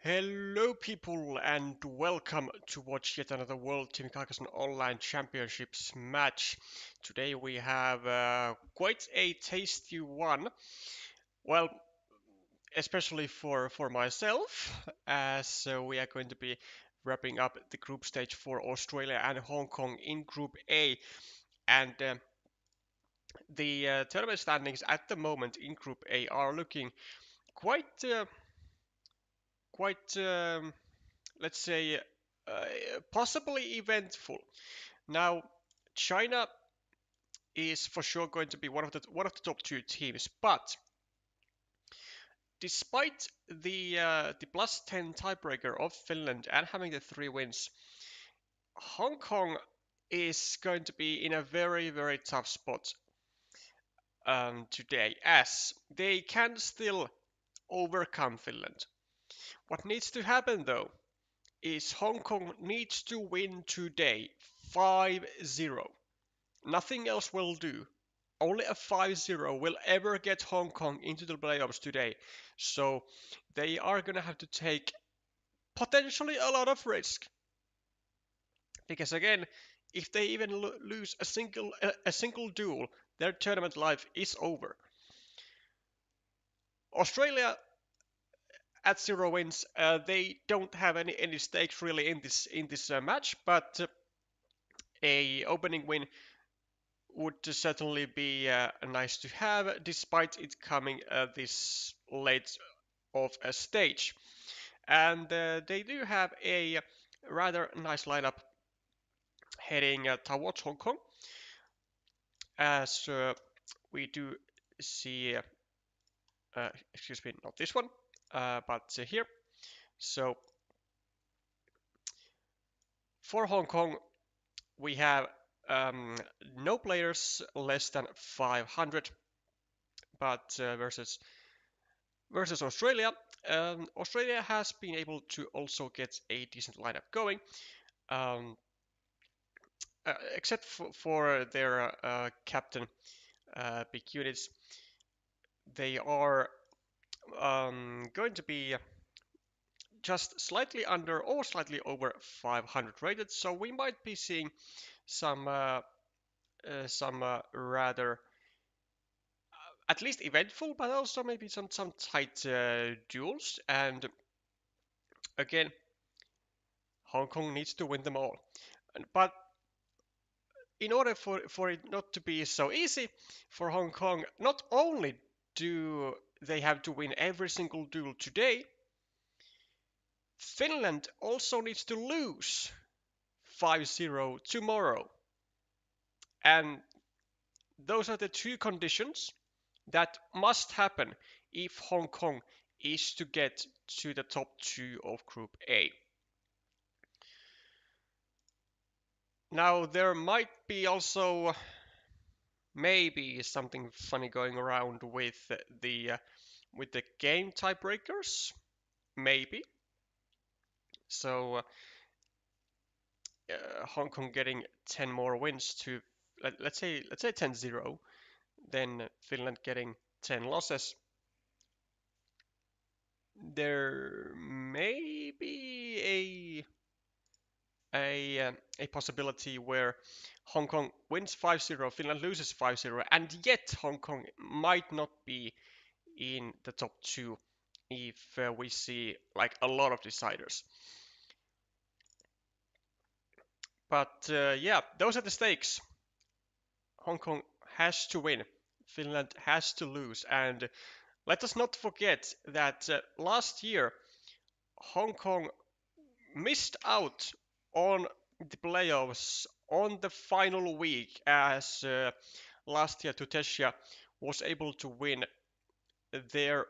Hello people and welcome to watch yet another World Team Carcassonne Online Championships match. Today we have quite a tasty one. Well, especially for myself, as we are going to be wrapping up the group stage for Australia and Hong Kong in Group A. And the tournament standings at the moment in Group A are looking quite let's say, possibly eventful. Now, China is for sure going to be one of the top two teams, but despite the +10 tiebreaker of Finland and having the 3 wins, Hong Kong is going to be in a very tough spot today, as they can still overcome Finland. What needs to happen though is Hong Kong needs to win today 5-0. Nothing else will do. Only a 5-0 will ever get Hong Kong into the playoffs today. So they are going to have to take potentially a lot of risk. Because again, if they even lose a single duel, their tournament life is over. Australia at 0 wins, they don't have any stakes really in this match, but a opening win would certainly be nice to have, despite it coming this late of a stage. And they do have a rather nice lineup heading towards Hong Kong, as we do see, excuse me, not this one, but here. So for Hong Kong, we have no players less than 500, but versus Australia. Australia has been able to also get a decent lineup going, um, except for their captain, big units. They are going to be just slightly under or slightly over 500 rated, so we might be seeing some rather at least eventful, but also maybe some tight duels. And again, Hong Kong needs to win them all. But in order for it not to be so easy for Hong Kong, not only do they have to win every single duel today, Finland also needs to lose 5-0 tomorrow. And those are the two conditions that must happen if Hong Kong is to get to the top two of Group A. Now, there might be also maybe something funny going around with the game tiebreakers, maybe. So Hong Kong getting 10 more wins to let's say 10-0, then Finland getting 10 losses. There may be a possibility where Hong Kong wins 5-0, Finland loses 5-0, and yet Hong Kong might not be in the top two if we see like a lot of deciders. But yeah, those are the stakes. Hong Kong has to win, Finland has to lose, and let us not forget that last year Hong Kong missed out on the playoffs on the final week, as last year Tutesia was able to win their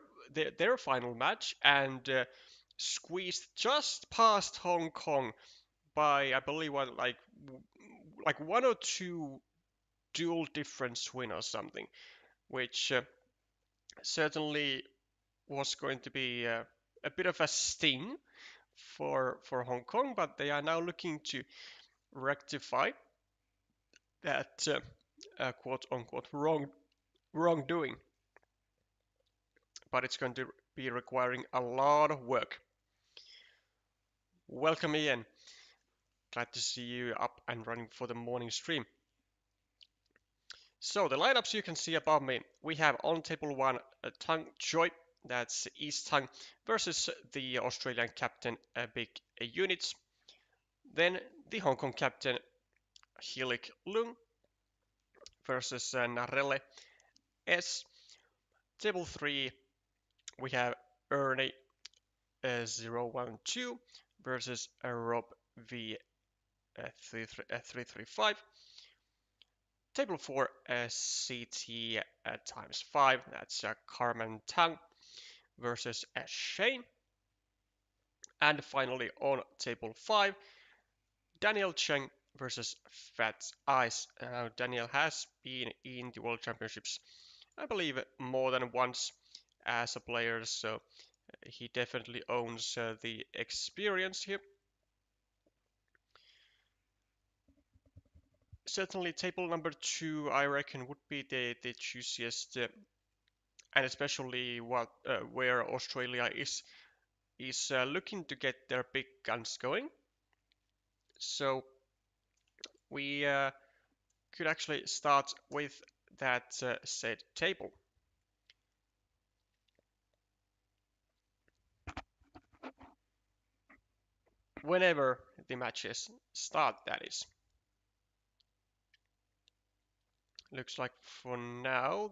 their final match and squeezed just past Hong Kong by, I believe, what, like one or two dual difference win or something, which certainly was going to be a bit of a sting for Hong Kong, but they are now looking to rectify that quote unquote wrongdoing. But it's going to be requiring a lot of work. Welcome Ian. Glad to see you up and running for the morning stream. So the lineups you can see above me. We have on table one Tang Choi, that's East Tang, versus the Australian captain Big Units. Then the Hong Kong captain Helic Lung versus Narelle S. Table 3 we have Ernie 012 versus Rob V 335. Table 4 CT times 5, that's Carmen Tang versus Shane. And finally on table 5, Daniel Cheng versus Fat Ice. Daniel has been in the World Championships, I believe, more than once as a player, so he definitely owns the experience here. Certainly table number 2 I reckon would be the juiciest, and especially where Australia is looking to get their big guns going. So we could actually start with that said table. Whenever the matches start, that is. Looks like for now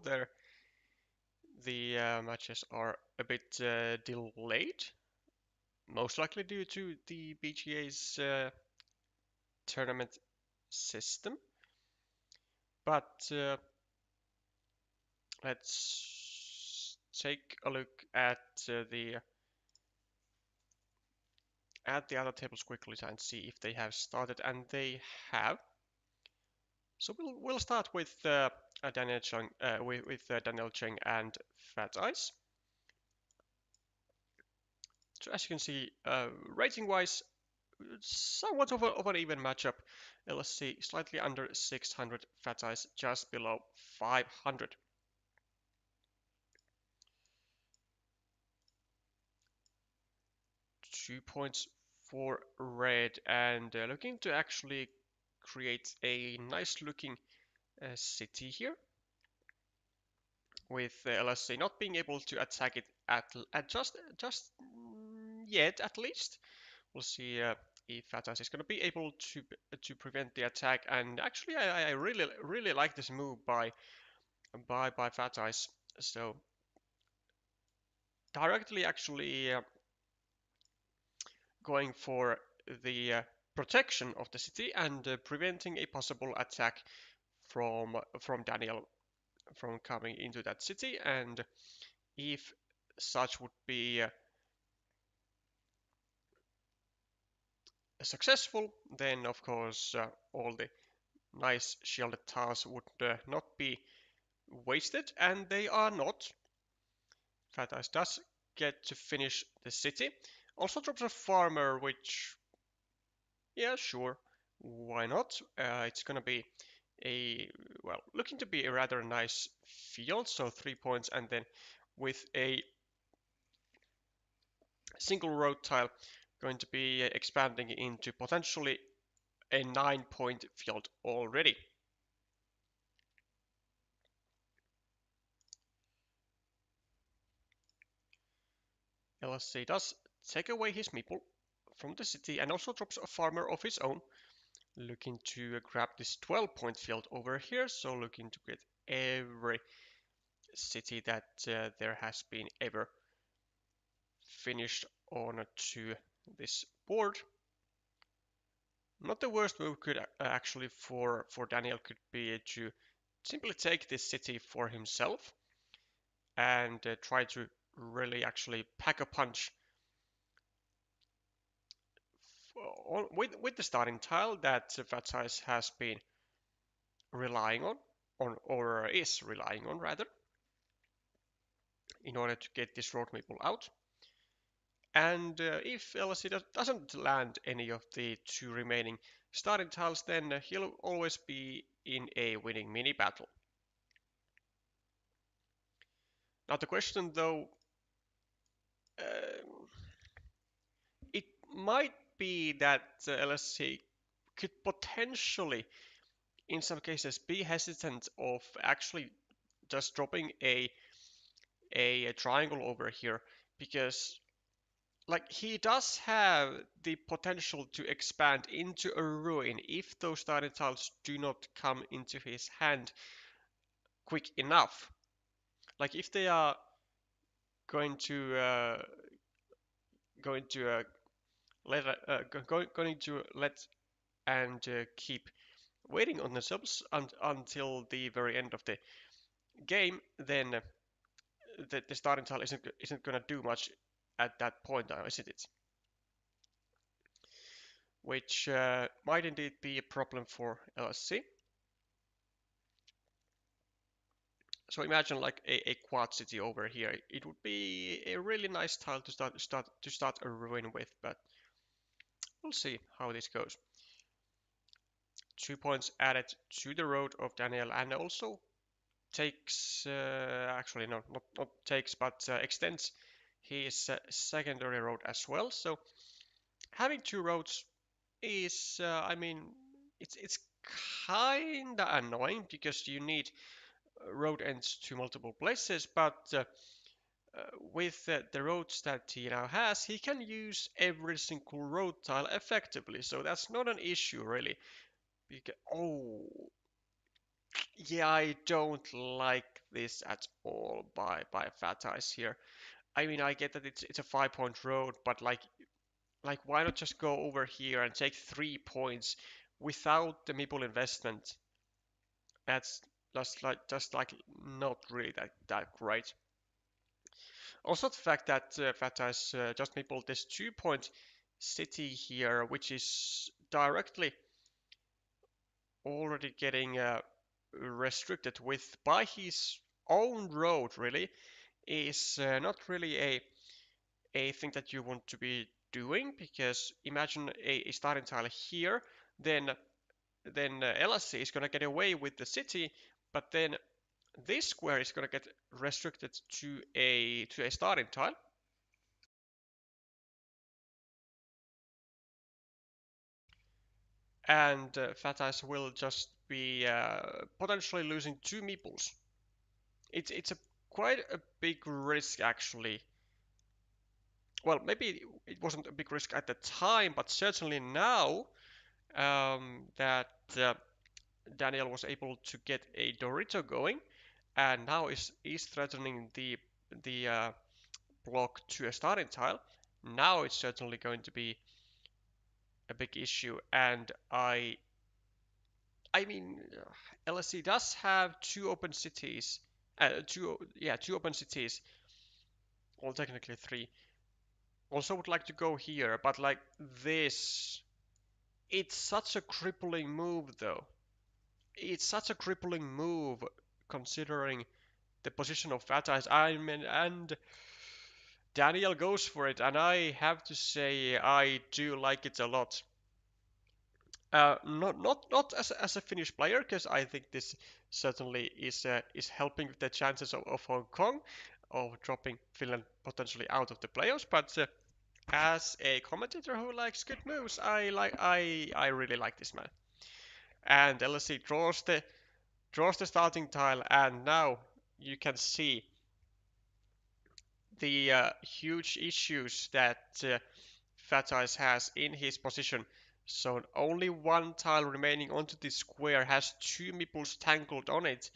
the matches are a bit delayed, most likely due to the BGA's tournament system. But let's take a look at the other tables quickly and see if they have started, and they have. So we'll start with Daniel Cheng Daniel Cheng and Fat Ice. So as you can see, rating-wise, somewhat of an even matchup. Let's see, slightly under 600, Fat Ice just below 500. .2 for red, and looking to actually create a nice looking city here, with LSC not being able to attack it at just yet, at least. We'll see if Fatas is going to be able to prevent the attack. And actually, I really like this move by Fatais. So directly actually going for the protection of the city and preventing a possible attack from Daniel from coming into that city. And if such would be successful, then of course all the nice shielded tiles would not be wasted, and they are not. Fat Ice does get to finish the city. Also drops a farmer, which, yeah, sure, why not? It's gonna be looking to be a rather nice field, so 3 points, and then with a single road tile going to be expanding into potentially a 9-point field already. LSC does take away his meeple from the city and also drops a farmer of his own, looking to grab this 12-point field over here, so looking to get every city that there has been ever finished on to this board. Not the worst move could actually for Daniel could be to simply take this city for himself and try to really actually pack a punch with the starting tile that Fatsize has been relying on or is relying on rather, in order to get this road maple out. And if LSC doesn't land any of the 2 remaining starting tiles, then he'll always be in a winning mini battle. Now the question though, it might be that LSC could potentially, in some cases, be hesitant of actually just dropping a triangle over here, because like he does have the potential to expand into a ruin if those tiny tiles do not come into his hand quick enough. Like if they are going to going to let going to let and keep waiting on themselves until the very end of the game, then the starting tile isn't gonna do much at that point, isn't it? Which might indeed be a problem for LSC. So imagine like a quad city over here. It would be a really nice tile to start a ruin with, but we'll see how this goes. 2 points added to the road of Daniel, and also takes actually no, not takes, but extends his secondary road as well. So having two roads is, I mean, it's kinda annoying because you need road ends to multiple places, but with the roads that he now has, he can use every single road tile effectively, so that's not an issue really. Because, oh, yeah, I don't like this at all by fateyes here. I mean, I get that it's a 5 point road, but like why not just go over here and take 3 points without the meeple investment? That's just like not really that great. Also, the fact that fateyes just meepled this 2 point city here, which is directly already getting restricted with by his own road, really, is not really a thing that you want to be doing, because imagine a starting tile here, then LSC is going to get away with the city, but then this square is going to get restricted to a starting tile. And fateyes will just be potentially losing two meeples. It's a quite a big risk actually. Well, maybe it wasn't a big risk at the time, but certainly now that Daniel was able to get a Dorito going, and now is threatening the block to a starting tile. Now it's certainly going to be a big issue, and I mean, LSC does have two open cities, two open cities, well technically three. Also would like to go here, but like this, it's such a crippling move though. It's such a crippling move considering the position of fateyes. I mean, and Daniel goes for it, and I have to say I do like it a lot. Not as a Finnish player, because I think this certainly is helping the chances of Hong Kong of dropping Finland potentially out of the playoffs. But as a commentator who likes good moves, I really like this man. And LSC draws the starting tile, and now you can see the huge issues that fateyes has in his position. So only one tile remaining onto this square has two meeples tangled on it,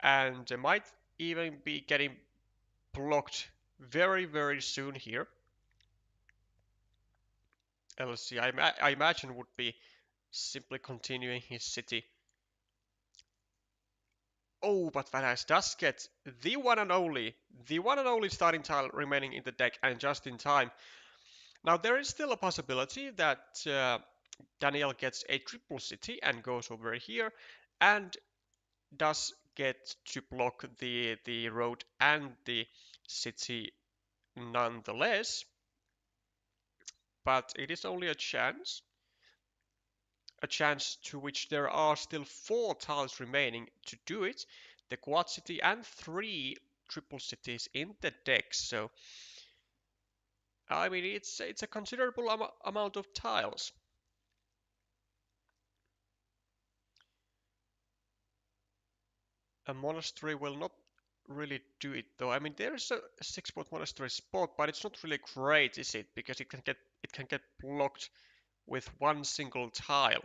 and might even be getting blocked very soon here. LC, I imagine, would be simply continuing his city. Oh, but fateyes does get the one and only starting tile remaining in the deck, and just in time. Now there is still a possibility that Daniel gets a triple city and goes over here and does get to block the road and the city nonetheless, but it is only a chance to which there are still 4 tiles remaining to do it, the quad city and 3 triple cities in the deck. So I mean, it's a considerable amount of tiles. A monastery will not really do it though. I mean, there's a 6-point monastery spot, but it's not really great, is it? Because it can get blocked with one single tile.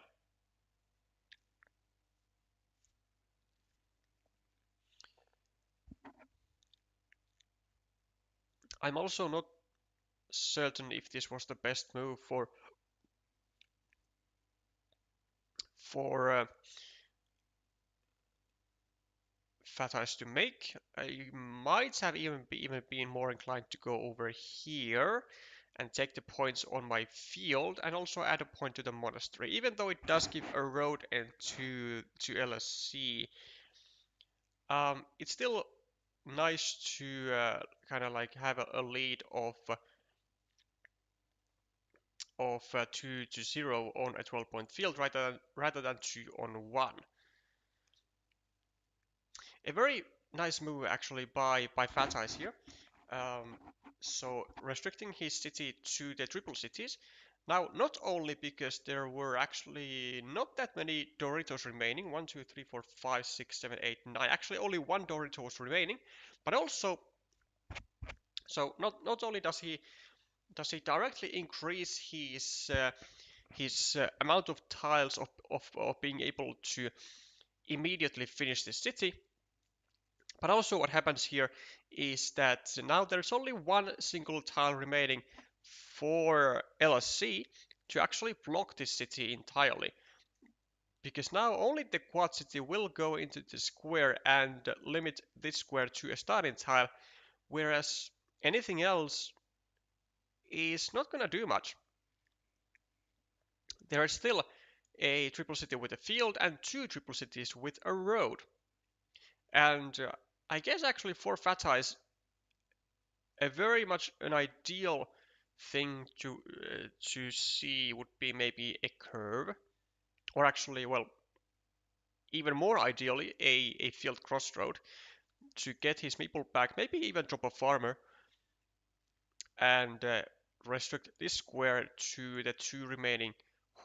I'm also not certain if this was the best move for fateyes to make. You might have even been more inclined to go over here and take the points on my field and also add a point to the monastery. Even though it does give a road end to LSC, it's still nice to kind of like have a lead of 2 to 0 on a 12-point field rather than 2 on 1. A very nice move actually by fateyes here. Um, so restricting his city to the triple cities. Now, not only because there were actually not that many Doritos remaining, 1, 2, 3, 4, 5, 6, 7, 8, 9, actually only one Dorito was remaining, but also, so not only does he directly increase his amount of tiles of being able to immediately finish the city, but also what happens here is that now there's only one single tile remaining for LSC to actually block this city entirely. Because now only the quad city will go into the square and limit this square to a starting tile, whereas anything else is not gonna do much. There is still a triple city with a field and two triple cities with a road. And I guess actually for fateyes a very much an ideal thing to see would be maybe a curve, or actually, well, even more ideally, a field crossroad to get his meeple back, maybe even drop a farmer and restrict this square to the two remaining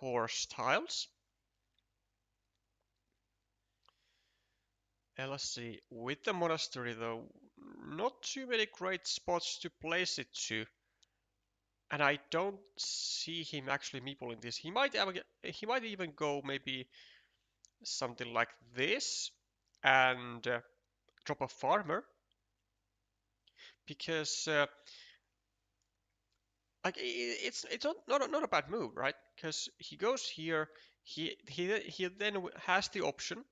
horse tiles. Let's see, with the monastery though, not too many great spots to place it to. And I don't see him actually meepling this. He might even go maybe something like this and drop a farmer because like it's not a bad move, right? Because he goes here, he then has the option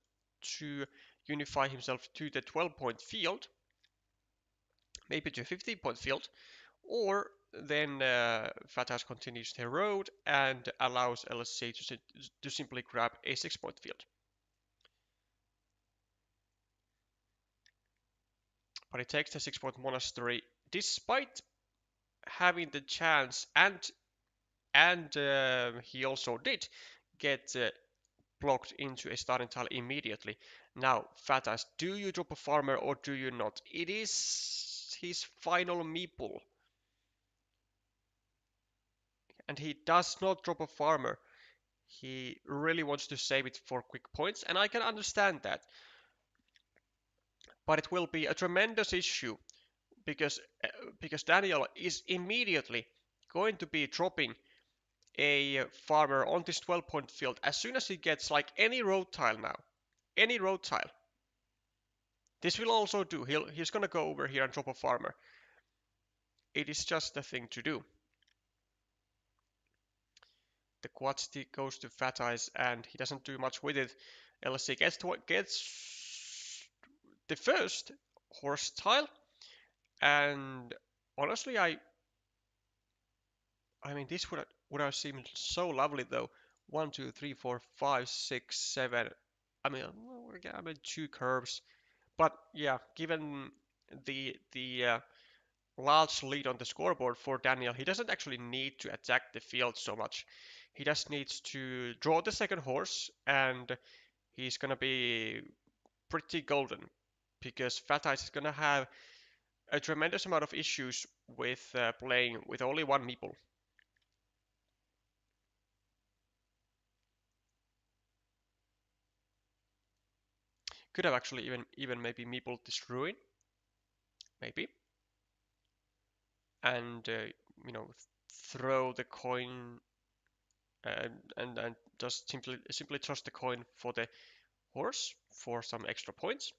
to unify himself to the 12-point field, maybe to a 15-point field, or then fateyes continues their road and allows LSC to simply grab a 6-point field. But he takes the 6-point monastery despite having the chance, and he also did get blocked into a starting tile immediately. Now, fateyes, do you drop a farmer or do you not? It is his final meeple, and he does not drop a farmer. He really wants to save it for quick points, and I can understand that. But it will be a tremendous issue because because Daniel is immediately going to be dropping a farmer on this 12-point field as soon as he gets like any road tile now. Any road tile. This will also do. He's gonna go over here and drop a farmer. It is just the thing to do. The quad stick goes to fateyes and he doesn't do much with it. LSC gets the first horse tile, and honestly I mean this would have seemed so lovely though. 1, 2, 3, 4, 5, 6, 7. I mean 2 curves. But yeah, given the large lead on the scoreboard for Daniel, he doesn't actually need to attack the field so much. He just needs to draw the second horse, and he's gonna be pretty golden because fateyes is gonna have a tremendous amount of issues with playing with only one meeple. Could have actually even maybe meeple this ruin, maybe, and you know, throw the coin and just simply toss the coin for the horse for some extra points.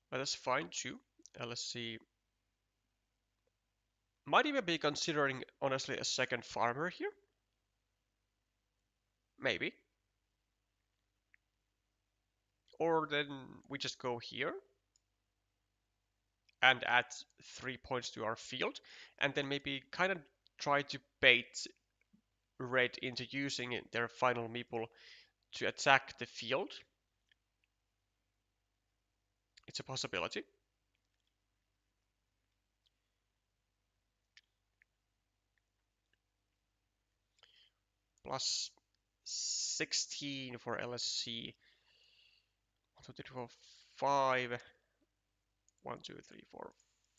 But that's fine too. Let's see. Might even be considering honestly a second farmer here. Maybe. Or then we just go here and add 3 points to our field, and then maybe kind of try to bait red into using their final meeple to attack the field. It's a possibility. Plus 16 for LSC. 1, 2, 3, 4, 5. 1, 2, 3, 4,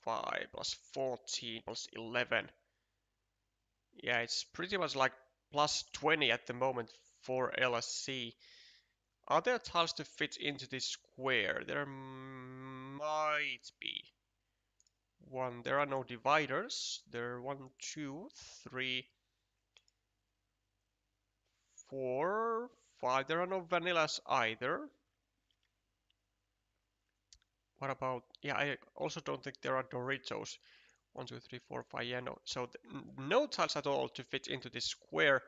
5 plus 14 plus 11. Yeah, it's pretty much like plus 20 at the moment for LSC. Are there tiles to fit into this square? There might be. One, there are no dividers. There are 1, 2, 3, 4, 5. There are no vanillas either. What about, yeah, I also don't think there are Doritos. 1, 2, 3, 4, 5, yeah, no. So no tiles at all to fit into this square.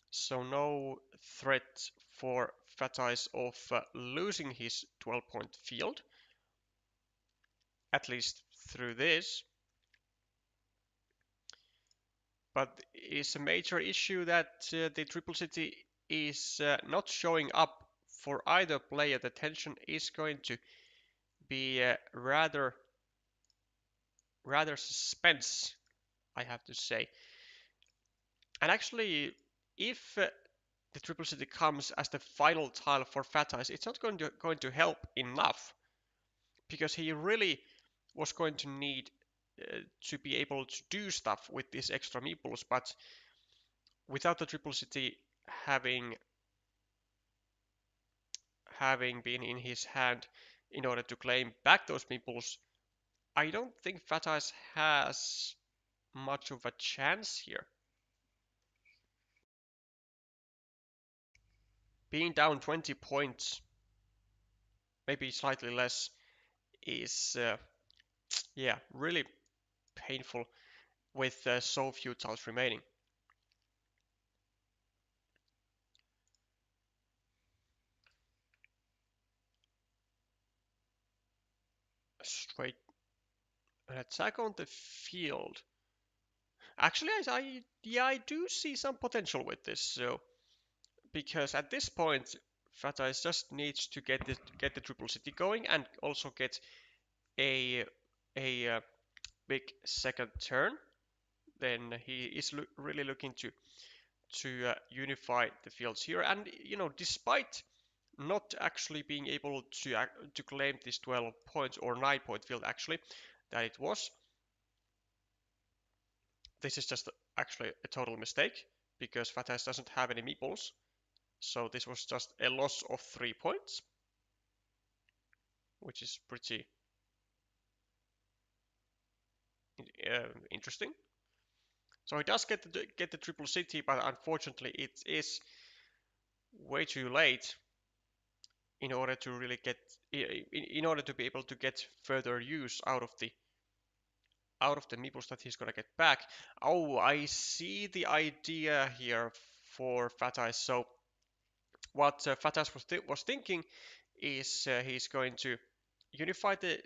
So no threat for fateyes of losing his 12-point field. At least through this. But it's a major issue that the Triple City is not showing up for either player. The tension is going to be rather suspense, I have to say. And actually, if the Triple City comes as the final tile for fateyes, it's not going to help enough, because he really was going to need to be able to do stuff with these extra meeples, but without the Triple City having been in his hand in order to claim back those meeples, I don't think fateyes has much of a chance here. Being down 20 points, maybe slightly less, is yeah, really painful with so few tiles remaining. Straight an attack on the field. Actually, yeah, I do see some potential with this. So because at this point, fateyes just needs to get the Triple City going and also get a a big second turn. Then he is really looking to unify the fields here. And you know, despite not actually being able to claim this 12 points or 9-point field actually that it was, this is just actually a total mistake because fateyes doesn't have any meeples. So this was just a loss of 3 points, which is pretty interesting. So he does get the Triple City, but unfortunately it is way too late in order to really get in order to be able to get further use out of the meeples that he's gonna get back. Oh, I see the idea here for fateyes. So what fateyes was thinking is he's going to unify the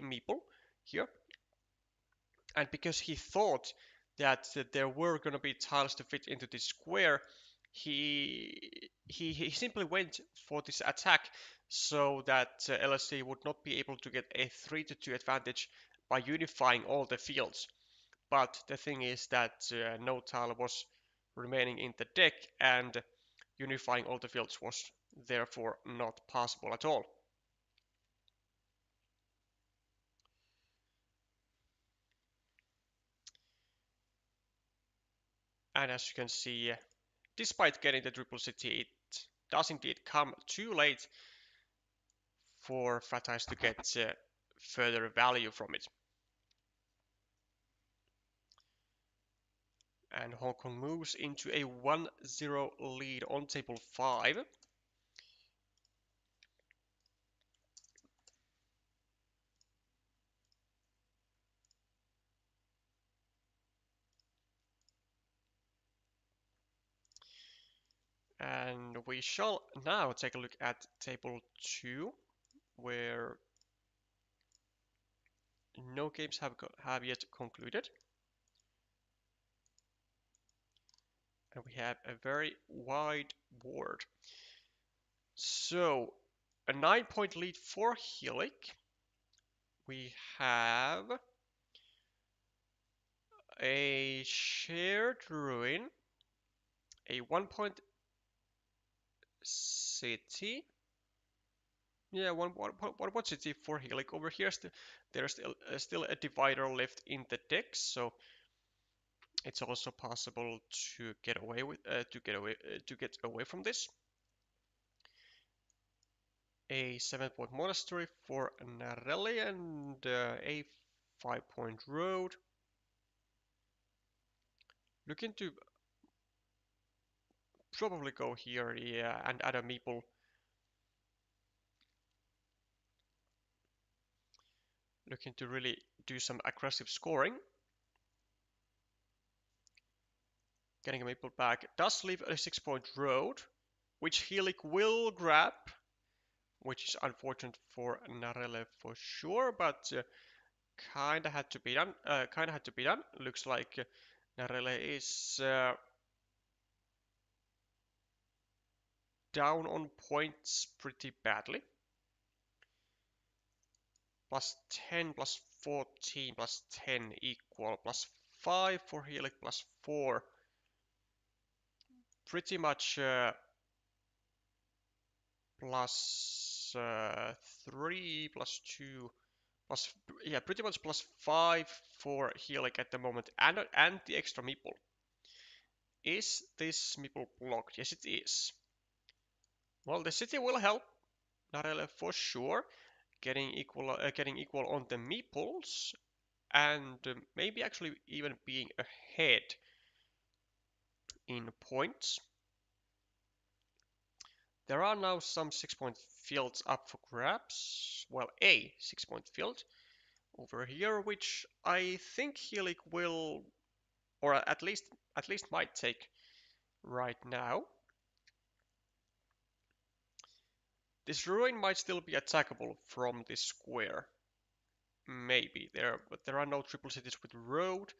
meeple here, and because he thought that there were going to be tiles to fit into this square, he simply went for this attack so that LSC would not be able to get a 3-2 advantage by unifying all the fields. But the thing is that no tile was remaining in the deck, and unifying all the fields was therefore not possible at all. And as you can see, despite getting the triple city, it does indeed come too late for fateyes to get further value from it. And Hong Kong moves into a 1-0 lead on table 5. And we shall now take a look at table 2, where no games have yet concluded. And we have a very wide board. So, a 9-point lead for Helic. We have a shared ruin, a 1-point city. Yeah, one city for Helic. Over here, there's still a divider left in the deck, so it's also possible to get away with to get away from this. A 7-point monastery for Narelli and a 5-point road. Looking to probably go here, yeah, and add a meeple. Looking to really do some aggressive scoring. Getting a meeple back does leave a 6-point road, which Helic will grab, which is unfortunate for Narelle for sure, but kinda had to be done. Kinda had to be done. Looks like Narelle is down on points pretty badly. Plus 10, plus 14, plus 10 equal, plus 5 for Helic, plus 4. Pretty much plus 3, plus 2, plus, yeah, pretty much plus 5 for Helic at the moment, and the extra meeple. Is this meeple blocked? Yes, it is. Well, the city will help, Narelle for sure, getting equal on the meeples, and maybe actually even being ahead in points. There are now some 6-point fields up for grabs. Well, a 6-point field over here, which I think Helic will, or at least might take right now. This ruin might still be attackable from this square. Maybe but there are no triple cities with road.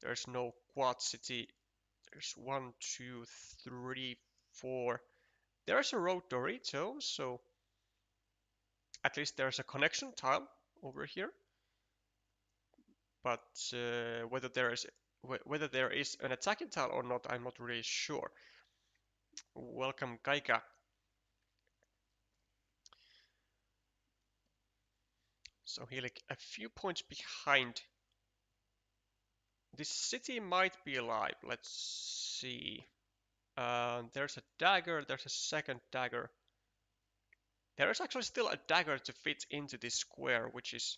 There's no quad city. There's 1, 2, 3, 4. There's a road Dorito, so at least there's a connection tile over here. But whether there is an attacking tile or not, I'm not really sure. Welcome, Kaika. So Helic a few points behind. This city might be alive. Let's see. There's a dagger. There's a second dagger. There is actually still a dagger to fit into this square, which is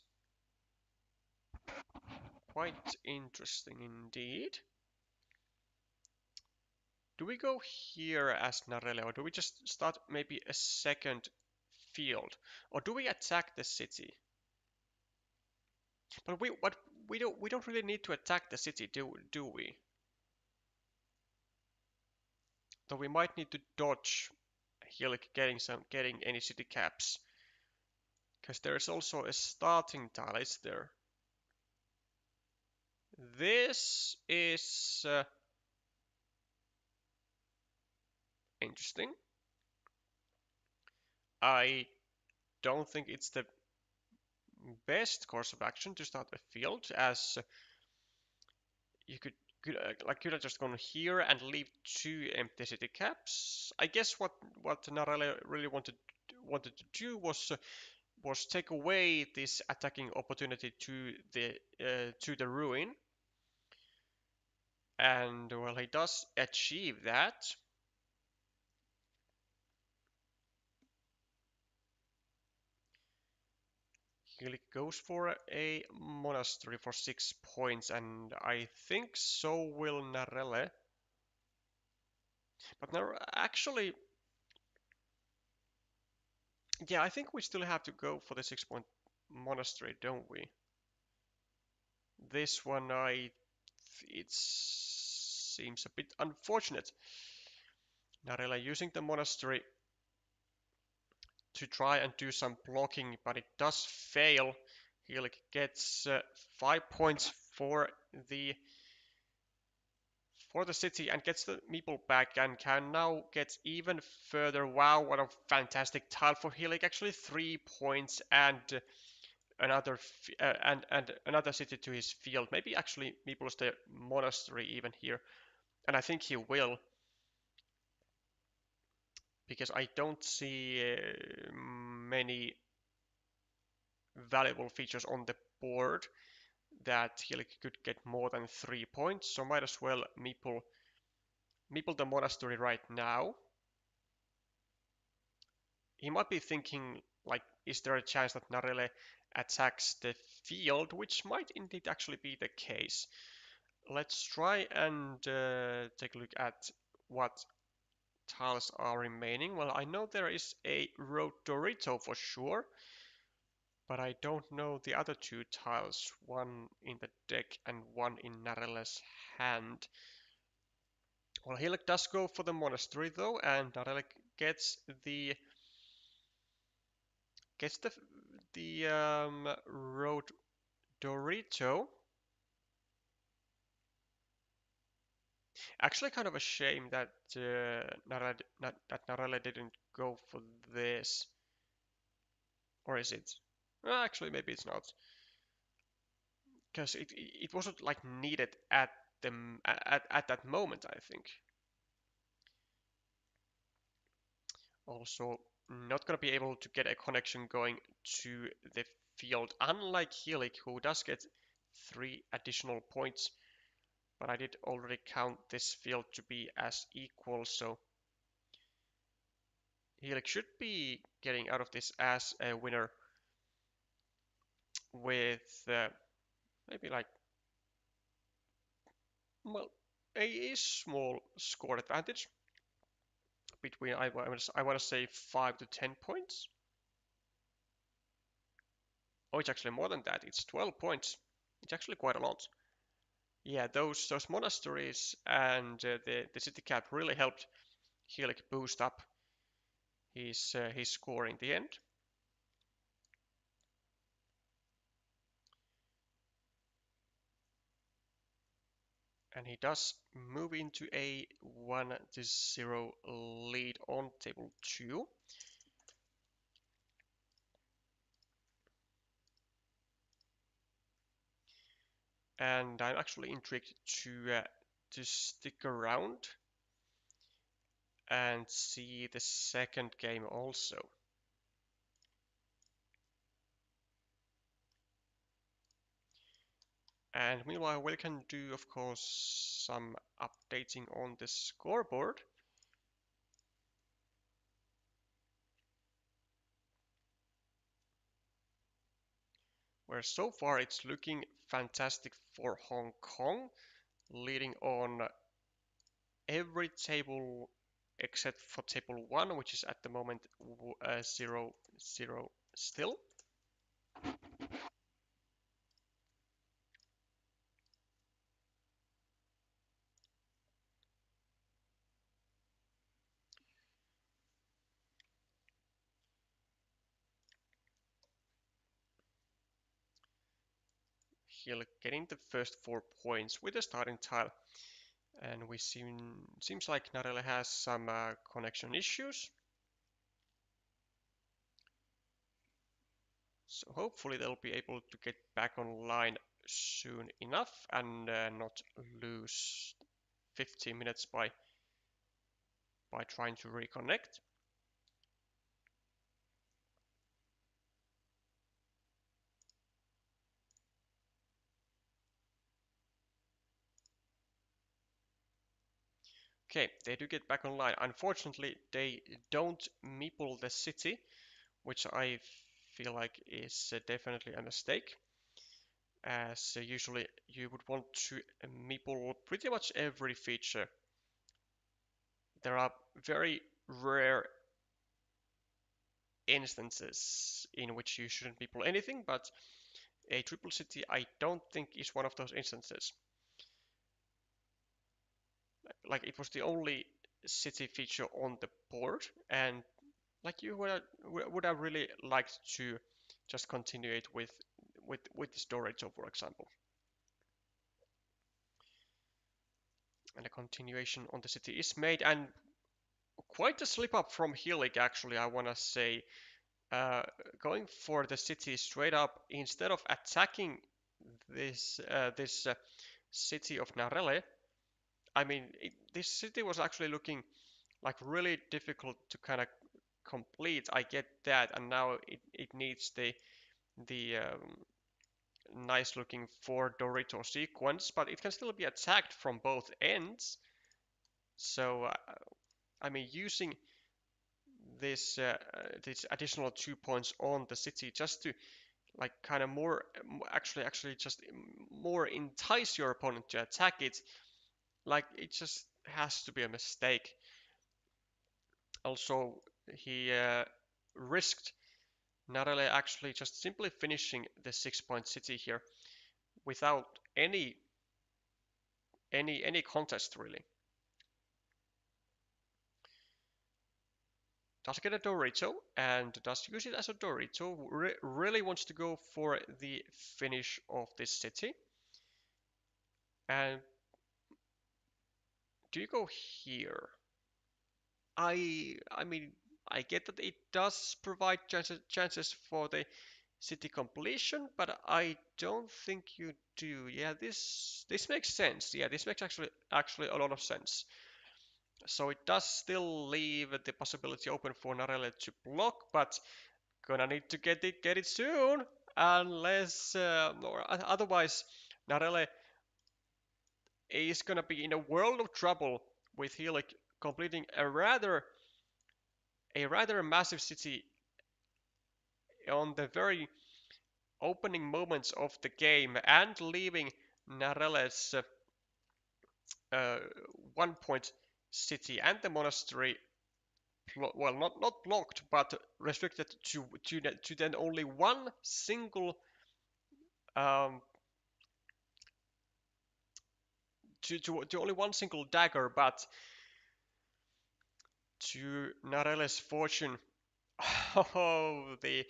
quite interesting indeed. Do we go here as Narelle, or do we just start maybe a second field? Or do we attack the city? But we don't really need to attack the city, do we? Though we might need to dodge Helic getting any city caps. Because there is also a starting tile, is there? This is interesting. I don't think it's the best course of action to start a field, as you could have just gone here and leave 2 empty city caps. I guess what Narelle really wanted to do was take away this attacking opportunity to the ruin. And well, he does achieve that. Helic goes for a monastery for 6 points, and I think so will Narelle. But actually, yeah, I think we still have to go for the 6-point monastery, don't we? This one, it seems a bit unfortunate. Narelle using the monastery to try and do some blocking, but it does fail. Helic gets 5 points the for the city and gets the meeple back and can now get even further. Wow, what a fantastic tile for Helic! Actually, 3 points and and another city to his field. Maybe actually meeples the monastery even here, and I think he will because I don't see many valuable features on the board that Helic could get more than 3 points. So might as well meeple the monastery right now. He might be thinking, like, is there a chance that Narelle attacks the field, which might indeed actually be the case. Let's try and take a look at what tiles are remaining. Well, I know there is a Road Dorito for sure, but I don't know the other 2 tiles, one in the deck and one in Narelle's hand. Well, Helic does go for the monastery though, and Narelle gets the Road Dorito. Actually, kind of a shame that Narelle didn't go for this. Or is it? Well, actually, maybe it's not, because it wasn't like needed at that moment, I think. Also, not gonna be able to get a connection going to the field, unlike Helic, who does get 3 additional points. But I did already count this field to be as equal, so Helic should be getting out of this as a winner with maybe like, well, a small score advantage between, I want to say 5 to 10 points. Oh, it's actually more than that. It's 12 points. It's actually quite a lot. Yeah, those monasteries and the city cap really helped Helic boost up his score in the end. And he does move into a 1-0 lead on table 2. And I'm actually intrigued to stick around and see the second game also. And meanwhile, we can do, of course, some updating on the scoreboard. Where so far it's looking fantastic for Hong Kong, leading on every table except for table 1, which is at the moment 0-0 still. He'll getting the first 4 points with the starting tile. And we seems like Narelle has some connection issues. So hopefully they'll be able to get back online soon enough and not lose 15 minutes by trying to reconnect. Okay, they do get back online. Unfortunately, they don't meeple the city, which I feel like is definitely a mistake, as usually you would want to meeple pretty much every feature. There are very rare instances in which you shouldn't meeple anything, but a triple city I don't think is one of those instances. Like it was the only city feature on the board, and like you would have really liked to just continue it with this Dorito, for example. And a continuation on the city is made, and quite a slip up from Helic, actually, I want to say. Uh, Going for the city straight up instead of attacking this city of Narelle. I mean, this city was actually looking like really difficult to kind of complete. I get that, and now it needs the nice looking four Dorito sequence, but it can still be attacked from both ends. So I mean, using this additional 2 points on the city just to like kind of more actually just more entice your opponent to attack it, like it just has to be a mistake. Also, he risked Narele actually just simply finishing the 6 point city here without any contest really. Does get a Dorito and does use it as a Dorito. Really wants to go for the finish of this city. And do you go here? I mean, I get that it does provide chances for the city completion, but I don't think you do. Yeah, this makes sense. Yeah, this makes actually a lot of sense. So it does still leave the possibility open for Narelle to block, but gonna need to get it soon, unless or otherwise Narelle is gonna be in a world of trouble with Helic completing a rather massive city on the very opening moments of the game and leaving Narelle's 1 point city and the monastery well not blocked but restricted to then only one single um, to only one single dagger, but to Narelle's fortune. Oh, the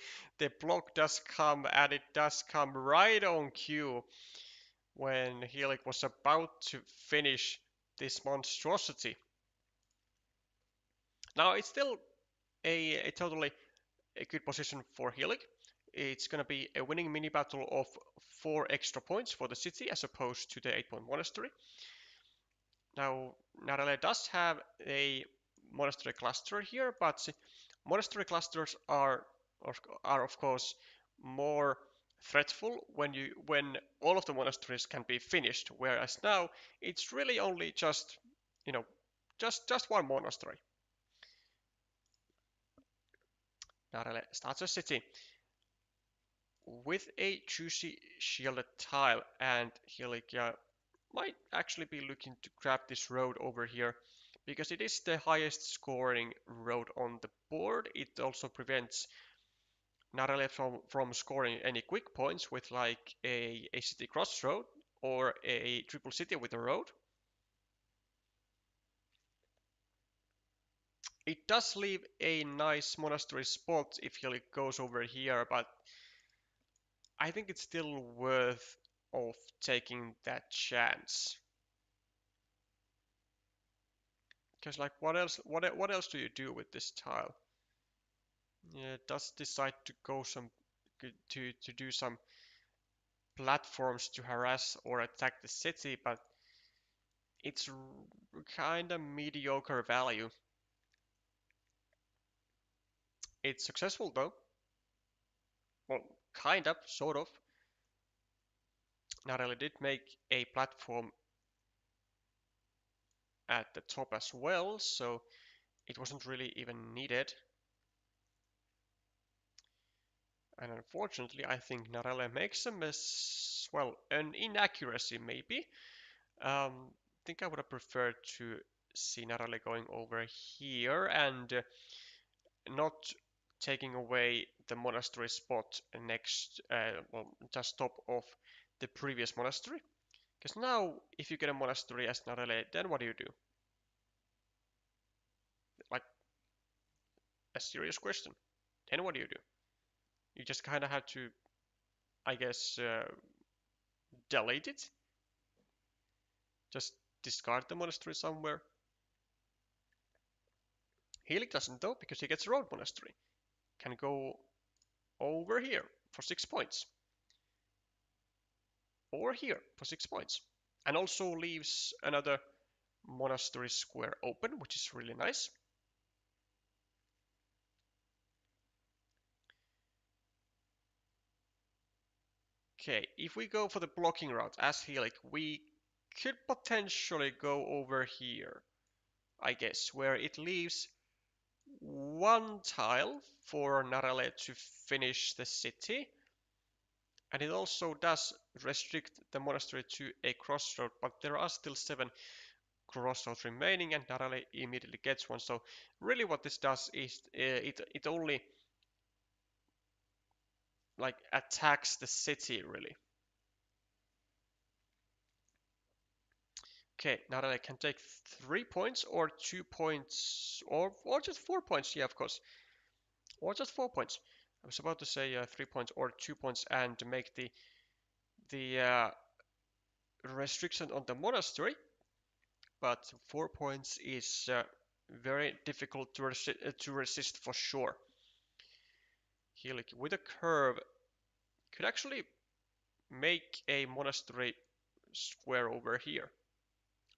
block does come, and it does come right on cue when Helic was about to finish this monstrosity. Now it's still a totally a good position for Helic. It's going to be a winning mini battle of 4 extra points for the city as opposed to the 8 point monastery. Now Narelle does have a monastery cluster here, but monastery clusters are of course more threatful when all of the monasteries can be finished, whereas now it's really only just you know just one monastery. Narelle starts a city with a juicy shielded tile, and Helicia might actually be looking to grab this road over here because it is the highest scoring road on the board. It also prevents Narelle from scoring any quick points with like a city crossroad or a triple city with a road. It does leave a nice monastery spot if he goes over here, but I think it's still worth of taking that chance. Because like what else do you do with this tile? Yeah, it does decide to go some to do some platforms to harass or attack the city, but it's kind of mediocre value. It's successful though. Well, kind of, sort of. Not really did make a platform at the top as well, so it wasn't really even needed. And unfortunately, I think Narelle makes a miss, well, an inaccuracy maybe. I think I would have preferred to see Narelle going over here and not taking away the monastery spot next, well, just top of the previous monastery. Because now, if you get a monastery as Narelle, then what do you do? Like, a serious question. Then what do you do? You just kind of have to, I guess, delete it. Just discard the monastery somewhere. Helic doesn't though, because he gets a road monastery. Can go over here for 6 points. Or here for 6 points. And also leaves another monastery square open, which is really nice. Okay, if we go for the blocking route as Helic, we could potentially go over here, I guess, where it leaves one tile for Narale to finish the city. And it also does restrict the monastery to a crossroad, but there are still 7 crossroads remaining, and Narale immediately gets one. So really what this does is it only like attacks the city, really. Okay, Narale can take 3 points or 2 points or just 4 points, yeah, of course. Or just 4 points. I was about to say 3 points or 2 points and make the restriction on the monastery, but 4 points is very difficult to resist for sure. Helic with a curve could actually make a monastery square over here.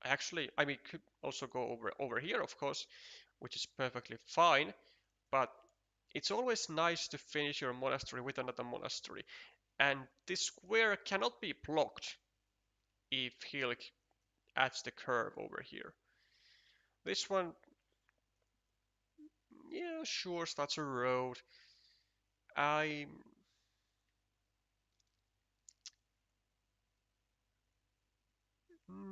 I mean, could also go over here, of course, which is perfectly fine, but it's always nice to finish your monastery with another monastery. And this square cannot be blocked if Helic adds the curve over here. This one, yeah, sure, starts a road. I'm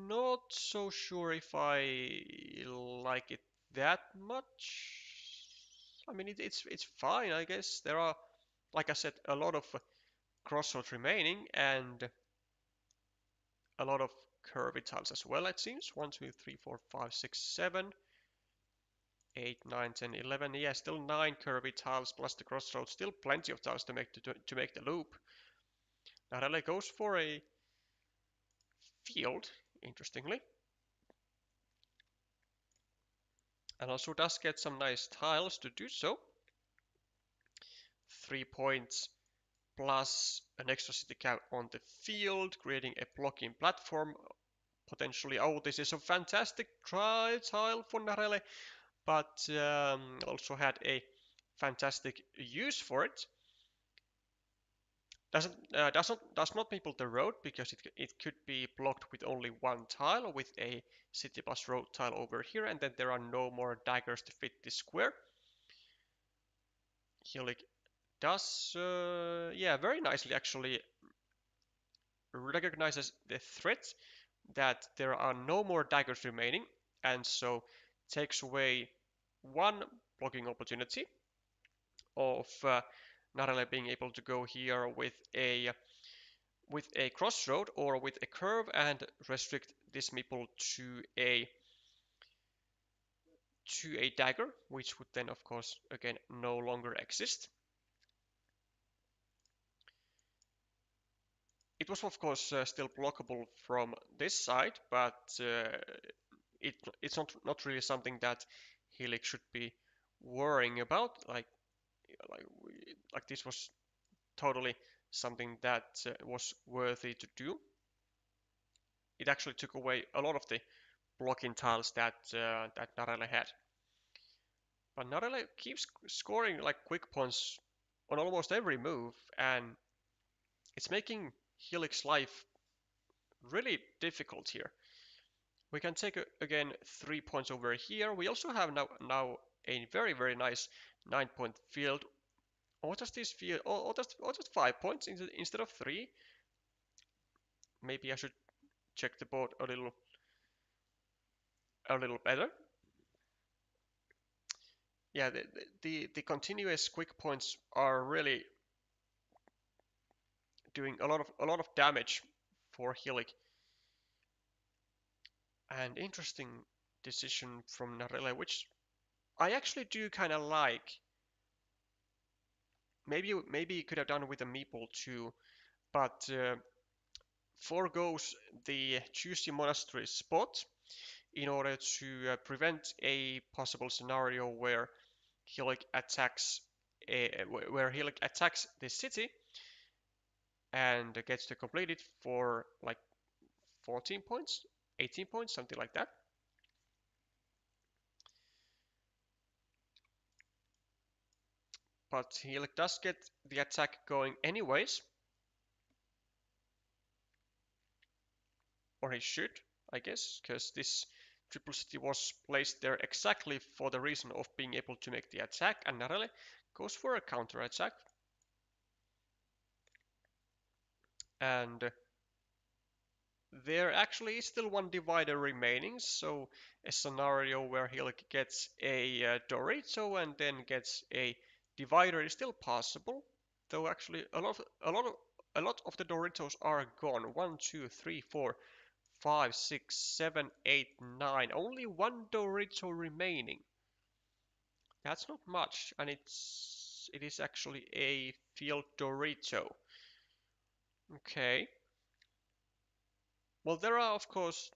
not so sure if I like it that much. I mean, it's fine, I guess. There are, like I said, a lot of crossroads remaining and a lot of curvy tiles as well, it seems. 1, 2, 3, 4, 5, 6, 7, 8, 9, 10, 11. Yeah, still 9 curvy tiles plus the crossroads. Still plenty of tiles to make the loop. Narelle goes for a field, interestingly. And also does get some nice tiles to do so. 3 points plus an extra city cap on the field, creating a blocking platform. Potentially, oh, this is a fantastic tile for Narelle, but also had a fantastic use for it. Does not people the road because it could be blocked with only one tile with a city plus road tile over here, and then there are no more daggers to fit this square. Helic does, yeah, very nicely actually recognizes the threat that there are no more daggers remaining, and so takes away one blocking opportunity of Narelle being able to go here with a crossroad or with a curve and restrict this meeple to a dagger, which would then of course again no longer exist. It was of course still blockable from this side, but it's not really something that Helic should be worrying about. Like, like this was totally something that was worthy to do. It actually took away a lot of the blocking tiles that Narelle had. But Narelle keeps scoring like quick points on almost every move, and it's making Helic's life really difficult here. We can take again 3 points over here. We also have now a very nice 9-point field. Or does this field? Or just 5 points instead of 3? Maybe I should check the board a little better. Yeah, the continuous quick points are really doing a lot of damage for Helic. And interesting decision from Narelle, which I actually do kind of like. Maybe you could have done with a meeple too, but foregoes the juicy monastery spot in order to prevent a possible scenario where Helic attacks the city and gets to complete it for like 14 points, 18 points, something like that. But Helic does get the attack going anyways, or he should, I guess, because this triple city was placed there exactly for the reason of being able to make the attack, and Narelle goes for a counter attack. And there actually is still one divider remaining, so a scenario where Helic gets a Dorito and then gets a divider is still possible. Though actually a lot of the Doritos are gone. 1, 2, 3, 4, 5, 6, 7, 8, 9. Only one Dorito remaining. That's not much, and it is actually a field Dorito. Okay. Well, there are of course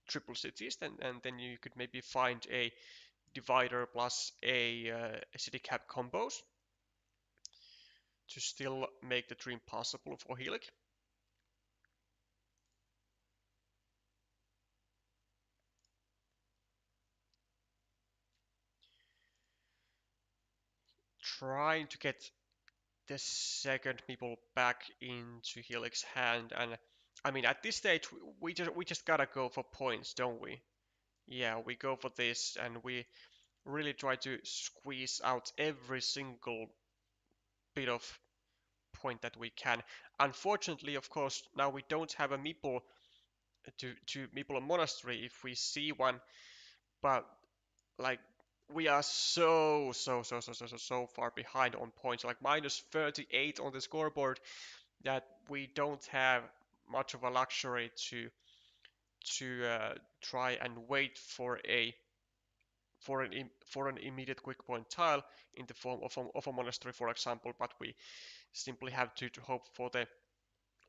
triple cities, and then you could maybe find a divider plus a city cap combos to still make the dream possible for Helic. Trying to get the second meeple back into Helic's hand, and I mean at this stage we just gotta go for points, don't we? Yeah, we go for this, and we really try to squeeze out every single bit of point that we can. Unfortunately, of course, now we don't have a meeple to meeple a monastery if we see one, but like we are so far behind on points, like minus 38 on the scoreboard, that we don't have much of a luxury to try and wait for an immediate quick point tile in the form of a monastery, for example. But we simply have to hope for the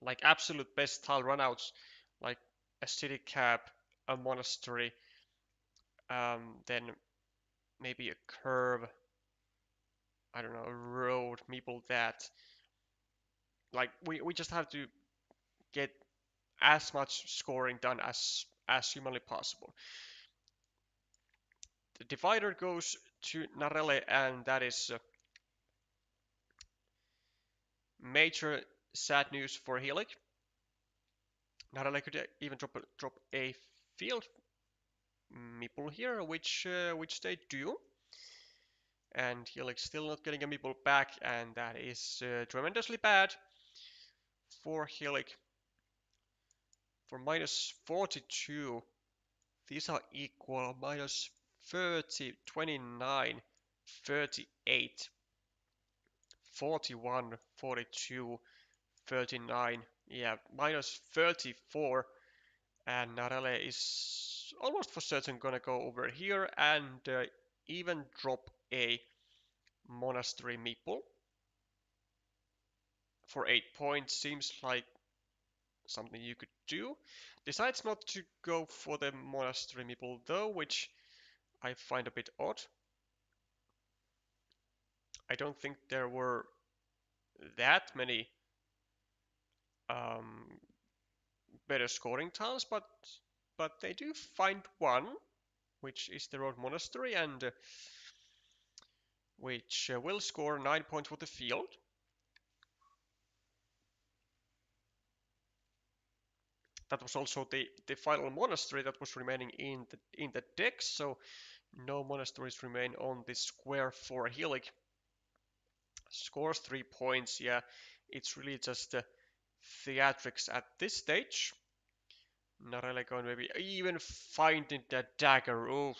like absolute best tile runouts, like a city cap, a monastery, then maybe a curve, I don't know, a road, meeple that. Like we just have to get as much scoring done as humanly possible. The divider goes to Narelle, and that is major sad news for Helic. Narelle could even drop a field meeple here, which they do. And Helic still not getting a meeple back, and that is tremendously bad for Helic. For minus 42, these are equal. Minus 30, 29, 38, 41, 42, 39. Yeah, minus 34. And Narelle is almost for certain gonna go over here and even drop a monastery meeple for 8 points. Seems like something you could do. Decides not to go for the monastery meeple though, which I find a bit odd. I don't think there were that many um, better scoring tiles, but they do find one, which is the Road Monastery, and which will score 9 points for the field. that was also the final monastery that was remaining in the deck, so no monasteries remain on this square for Helic. Scores 3 points, yeah, it's really just theatrics at this stage. Not really going maybe even finding that dagger. Oof.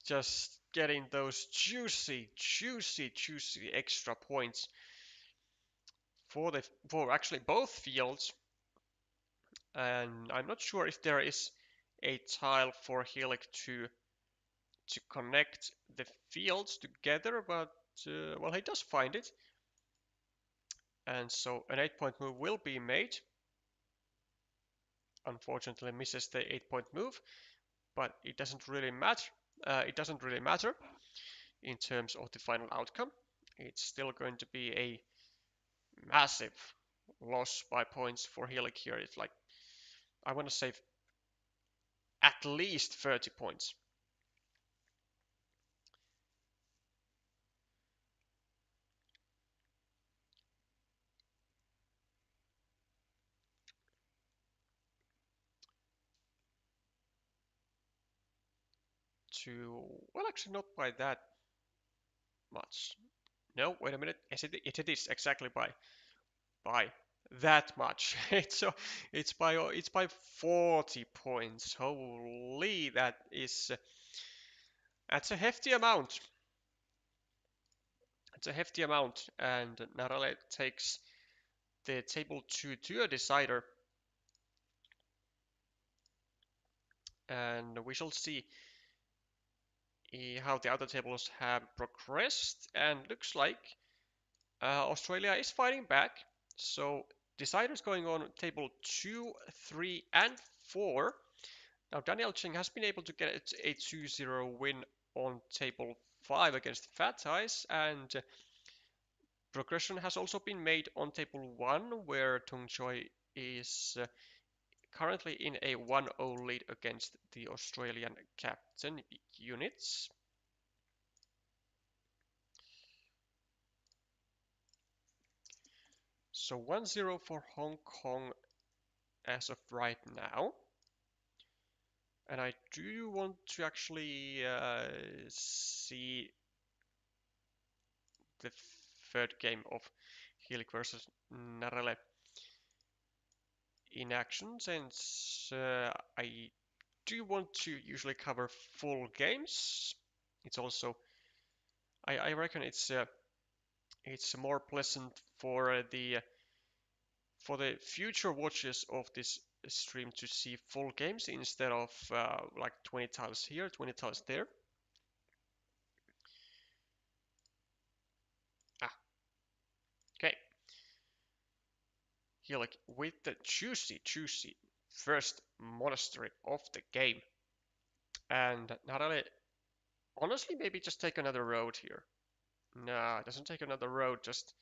Just getting those juicy extra points for actually both fields. And I'm not sure if there is a tile for Helic to connect the fields together, but well, he does find it. And so an 8-point move will be made. Unfortunately misses the 8-point move, but it doesn't really matter. In terms of the final outcome. It's still going to be a massive loss by points for Helic here. It's like, I want to save at least 30 points. Well, actually not by that much. No, wait a minute. It is exactly by that much. It's by 40 points. Holy, that's a hefty amount. It's a hefty amount, and Narale takes the table to a decider, and we shall see how the other tables have progressed. And looks like Australia is fighting back. So deciders going on table 2, 3, and 4. Now Daniel Cheng has been able to get a 2-0 win on table 5 against fateyes, and progression has also been made on table 1, where Tung Choi is currently in a 1-0 lead against the Australian captain units. So 1-0 for Hong Kong as of right now. And I do want to actually see the third game of Helic versus Narele in action, since I do want to usually cover full games. It's also, I reckon it's more pleasant for the future watchers of this stream to see full games instead of like 20 tiles here, 20 tiles there. Okay, here like with the juicy first monastery of the game, and not only honestly maybe just take another road here. No, it doesn't take another road. Just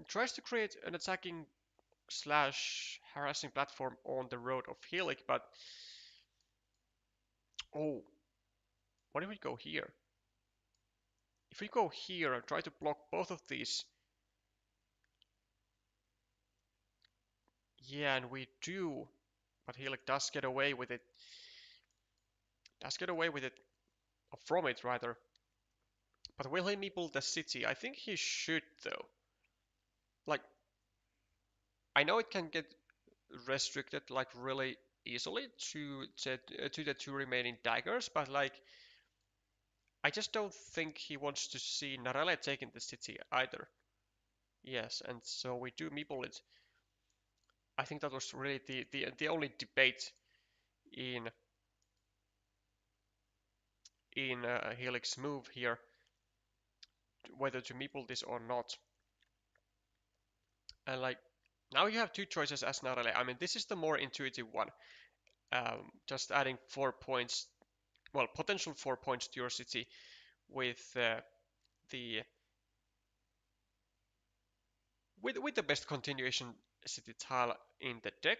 tries to create an attacking slash harassing platform on the road of Helic, but oh, what if we go here? If we go here and try to block both of these, yeah, and we do, but Helic does get away with it. Does get away with it, or from it rather. But will he meeple the city? I think he should though. Like, I know it can get restricted like really easily to the two remaining daggers, but like I just don't think he wants to see Narale taking the city either. Yes, and so we do meeple it. I think that was really the only debate in Helic's move here, whether to meeple this or not. And like now you have two choices as Narale. I mean, this is the more intuitive one. Just adding 4 points, well, potential 4 points to your city with the with the best continuation city tile in the deck.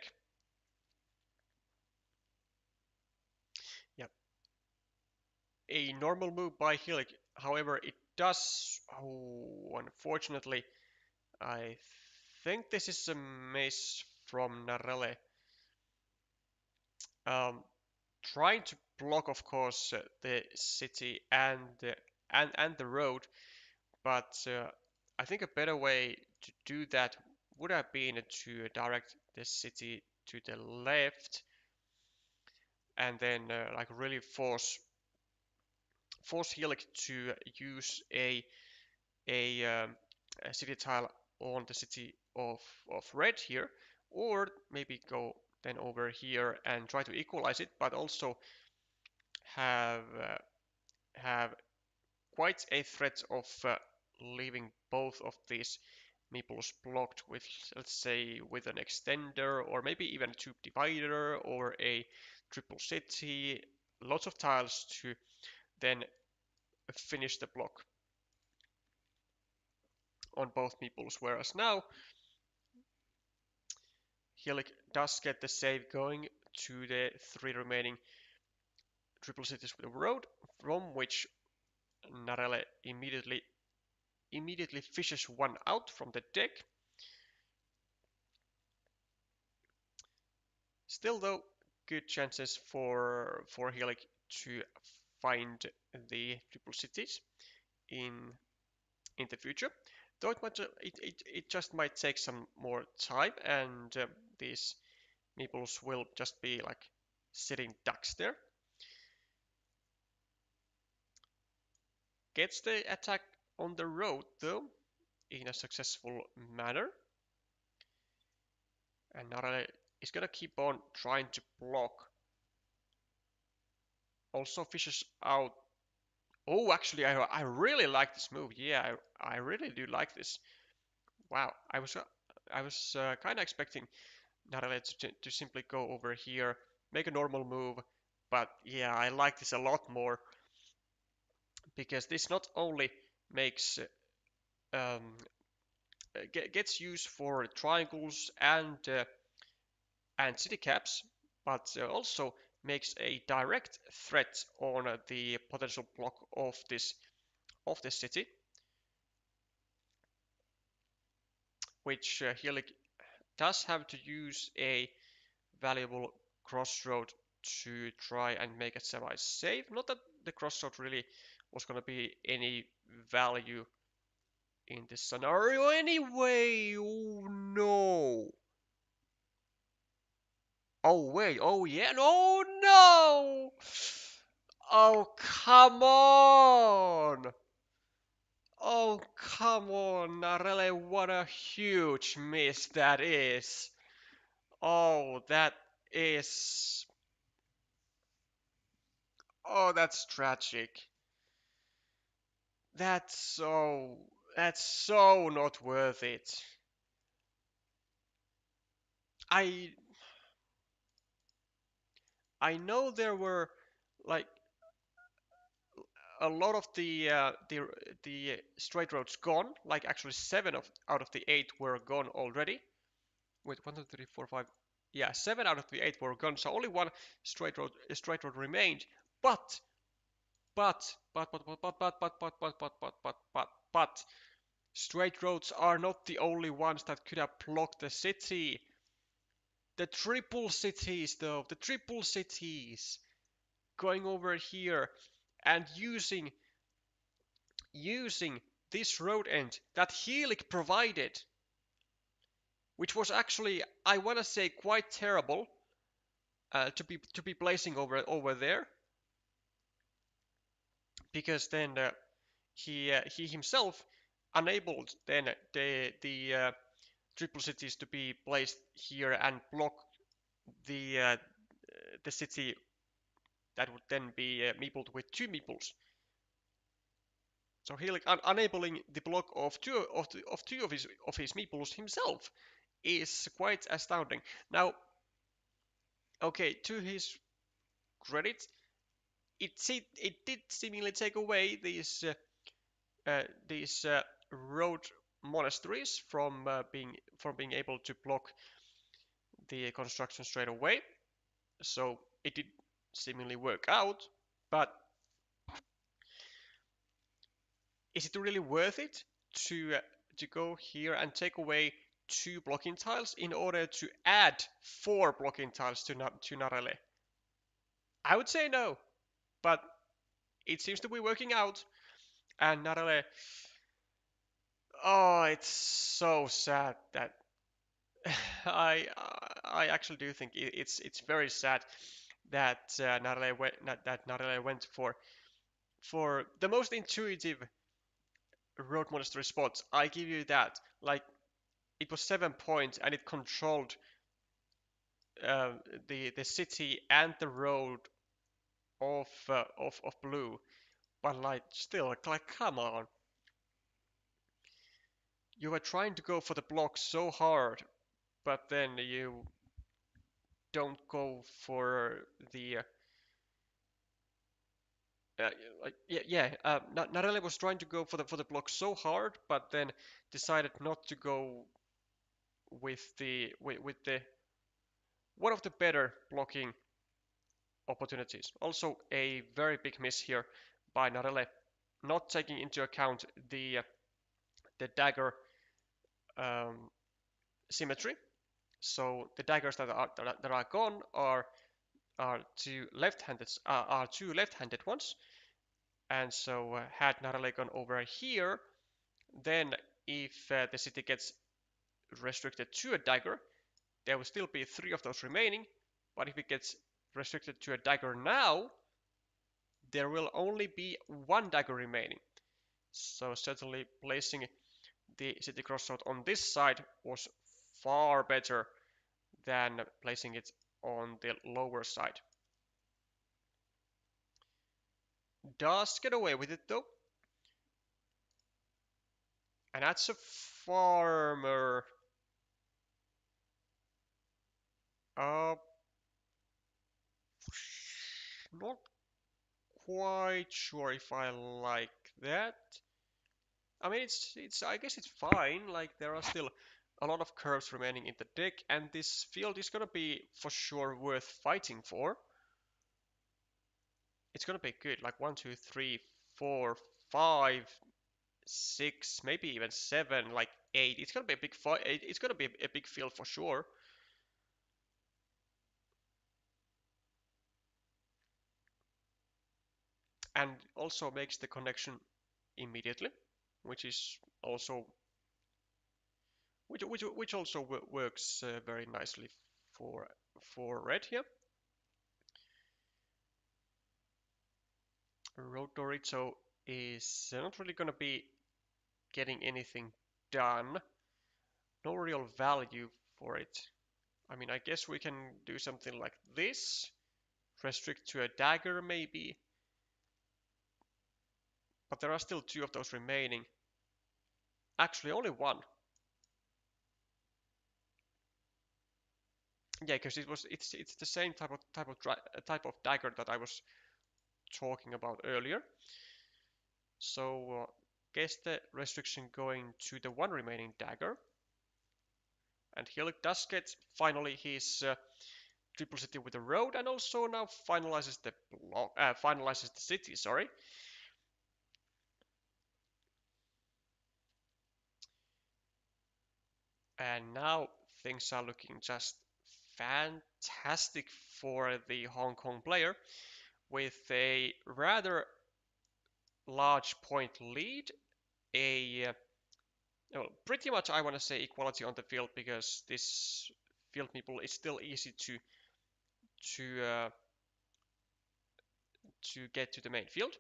Yep. A normal move by Helic, however, it does. Oh, unfortunately, I think this is a miss from Narelle. Um, Trying to block, of course, the city and the road, but I think a better way to do that would have been to direct the city to the left and then like really force Helic to use a, um, a city tile on the city of red here, or maybe go then over here and try to equalize it, but also have have quite a threat of leaving both of these meeples blocked with, let's say, with an extender or maybe even a tube divider or a triple city, lots of tiles to then finish the block on both meeples. Whereas now Helic does get the save going to the three remaining triple cities with the road, from which Narelle immediately fishes one out from the deck. Still, though, good chances for Helic to find the triple cities in in the future. Though it just might take some more time, and these meeples will just be like sitting ducks there. Gets the attack on the road though in a successful manner, and Narale is gonna keep on trying to block. Also fishes out. Oh, actually, I really like this move. Yeah, I really do like this. Wow, I was kind of expecting Narale to simply go over here, make a normal move, but yeah, I like this a lot more because this not only makes gets used for triangles and city caps, but also makes a direct threat on the potential block of this city, which Helic does have to use a valuable crossroad to try and make it semi-safe. Not that the crossroad really was going to be any value in this scenario anyway. Oh no. Oh wait, oh yeah, no, no! Oh, come on! Oh, come on, Narelle, what a huge miss that is. Oh, that is... Oh, that's tragic. That's so... That's so not worth it. I... I know there were, like, a lot of the straight roads gone. Like, actually, out of the 8 were gone already. Wait, 1, 2, 3, 4, 5. Yeah, 7 out of the 8 were gone, so only one straight road remained. But, but, straight roads are not the only ones that could have blocked the city. The triple cities, though, the triple cities going over here and using this road end that Helic provided, which was actually, I want to say, quite terrible to be placing over there, because then he himself enabled then the triple cities to be placed here and block the city that would then be meepled with two meeples. So Helic enabling the block of two of his meeples himself is quite astounding. Now, okay, to his credit, it did seemingly take away these road monasteries from being able to block the construction straight away. So it did seemingly work out, but is it really worth it to go here and take away 2 blocking tiles in order to add 4 blocking tiles to Narele? I would say no, but it seems to be working out. And Narele, oh, it's so sad that I I actually do think it's very sad that Narele went for the most intuitive road monastery spots. I give you that. Like it was 7 points and it controlled uh, the city and the road of blue. But like still, like come on, you were trying to go for the block so hard, but then you don't go for the uh, like Narelle was trying to go for the block so hard, but then decided not to go with the one of the better blocking opportunities. Also, a very big miss here by Narelle, not taking into account the dagger um, symmetry. So the daggers that are gone are two left-handed ones, and so had Narale gone over here, then if the city gets restricted to a dagger, there will still be 3 of those remaining. But if it gets restricted to a dagger now, there will only be 1 dagger remaining. So certainly placing the city crossroad on this side was far better than placing it on the lower side. Does get away with it though. And that's a farmer. Uh, not quite sure if I like that. I mean, it's I guess it's fine. Like there are still a lot of curves remaining in the deck, and this field is gonna be for sure worth fighting for. It's gonna be good. Like 1, 2, 3, 4, 5, 6, maybe even 7, like 8. It's gonna be a big fight. It's gonna be a big field for sure. And also makes the connection immediately, which is also which also works very nicely for red here. Road Dorito is not really going to be getting anything done. No real value for it. I mean, I guess we can do something like this. Restrict to a dagger maybe. But there are still 2 of those remaining. Actually, only 1. Yeah, because it's the same type of dagger that I was talking about earlier. So guess the restriction going to the 1 remaining dagger. And Helic does get finally his triple city with the road, and also now finalizes the finalizes the city. Sorry. And now things are looking just fantastic for the Hong Kong player with a rather large point lead, a well, pretty much I want to say equality on the field because this field meeple is still easy to uh, to get to the main field,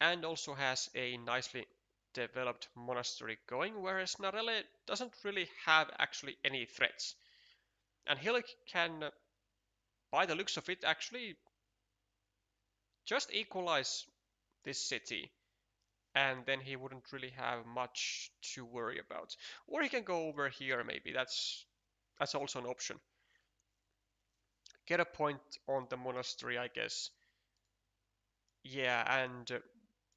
and also has a nicely developed monastery going, whereas Narelle doesn't really have actually any threats. And Helic can, by the looks of it, actually just equalize this city, and then he wouldn't really have much to worry about. Or he can go over here, maybe. That's also an option. Get a point on the monastery, I guess. Yeah, and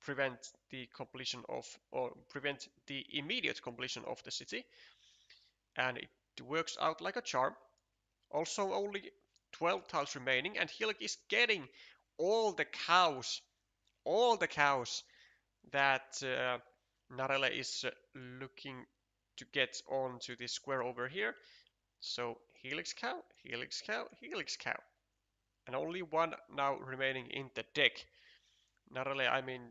prevent the completion of, or prevent the immediate completion of the city. And it works out like a charm. Also, only 12 tiles remaining, and Helic is getting all the cows, all the cows that Narelle is looking to get onto this square over here. So Helix cow, Helix cow, Helix cow. And only one now remaining in the deck. Narale, I mean,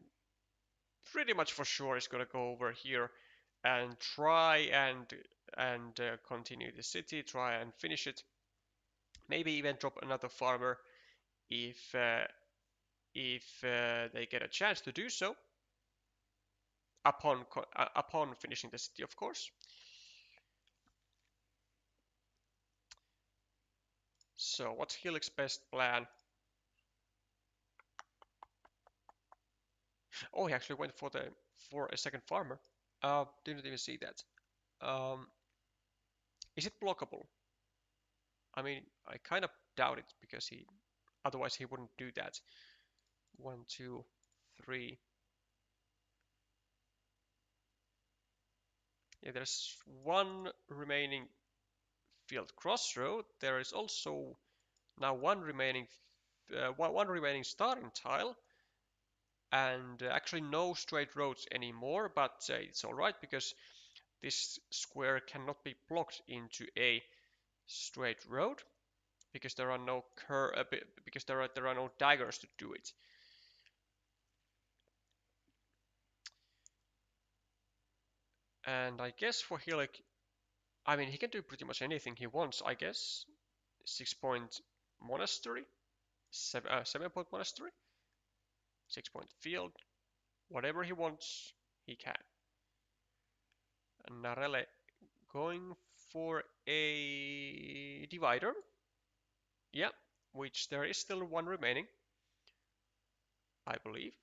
pretty much for sure is gonna go over here and try and continue the city, try and finish it. Maybe even drop another farmer if they get a chance to do so upon finishing the city, of course. So what's Helic's best plan? Oh, he actually went for a second farmer. Didn't even see that. Um, is it blockable? I mean, I kind of doubt it because otherwise he wouldn't do that. 1, 2, 3. Yeah, there's one remaining field crossroad. There is also now one remaining starting tile, and actually no straight roads anymore. But it's all right because this square cannot be blocked into a straight road because there are no there are no daggers to do it. And I guess for Helic, I mean, he can do pretty much anything he wants, I guess. 6-point monastery, 7-point monastery, 6-point field, whatever he wants, he can. And Narelle going for a divider, yeah, which there is still one remaining, I believe,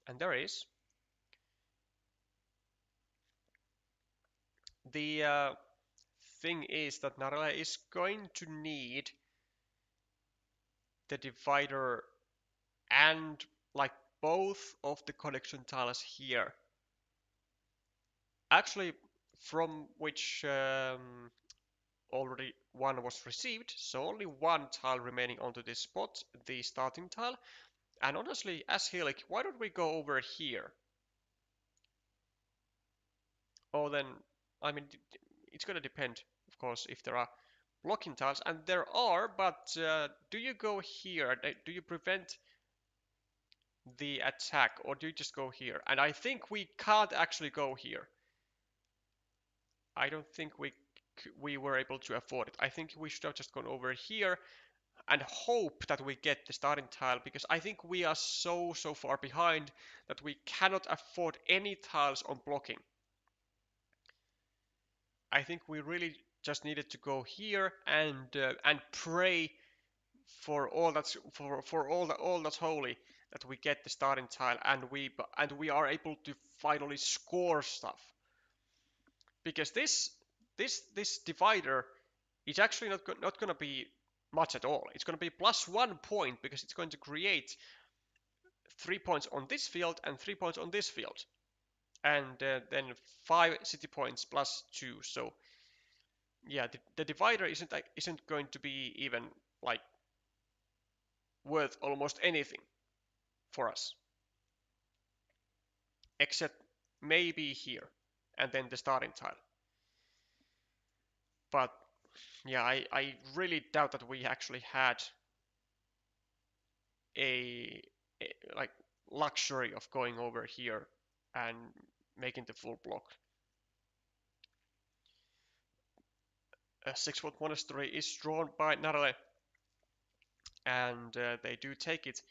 and there is. The thing is that Narelle is going to need the divider and like both of the collection tiles here. Actually, from which already one was received, so only one tile remaining onto this spot, the starting tile. And honestly, as Helic, why don't we go over here? Oh, then, I mean, it's gonna depend, of course, if there are blocking tiles, and there are, but do you go here? Do you prevent the attack, or do you just go here? And I think we can't actually go here. I don't think we were able to afford it. I think we should have just gone over here and hope that we get the starting tile, because I think we are so far behind that we cannot afford any tiles on blocking. I think we really just needed to go here and pray for all that's holy that we get the starting tile and we are able to finally score stuff, because this divider is actually not going to be much at all. It's going to be +1 point because it's going to create 3 points on this field and 3 points on this field, and then 5 city points +2. So yeah, the divider isn't going to be even like worth almost anything for us, except maybe here and then the starting tile. But yeah, I really doubt that we actually had a like luxury of going over here and making the full block. A 6-foot monastery is drawn by Narale, and they do take it.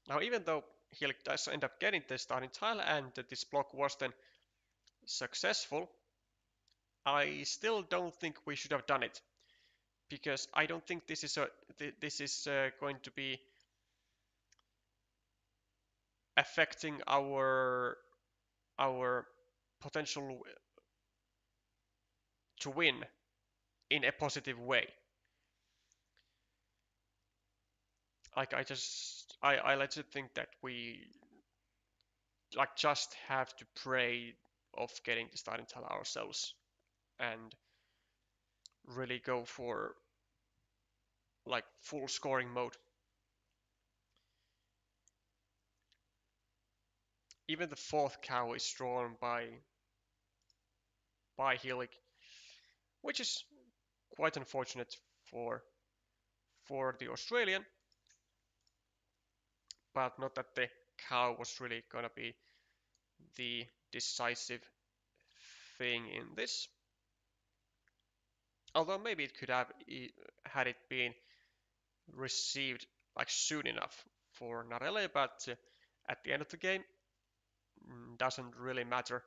Now, even though Helic does end up getting the starting tile and this block was then successful, I still don't think we should have done it, because I don't think this is going to be affecting our potential to win in a positive way. Like I legit think that we like just have to pray of getting the starting tile ourselves and really go for like full scoring mode. Even the fourth cow is drawn by by Helic, which is quite unfortunate for for the Australian, but not that the cow was really gonna be the decisive thing in this. Although maybe it could have, had it been received like soon enough for Narelle, but at the end of the game, doesn't really matter.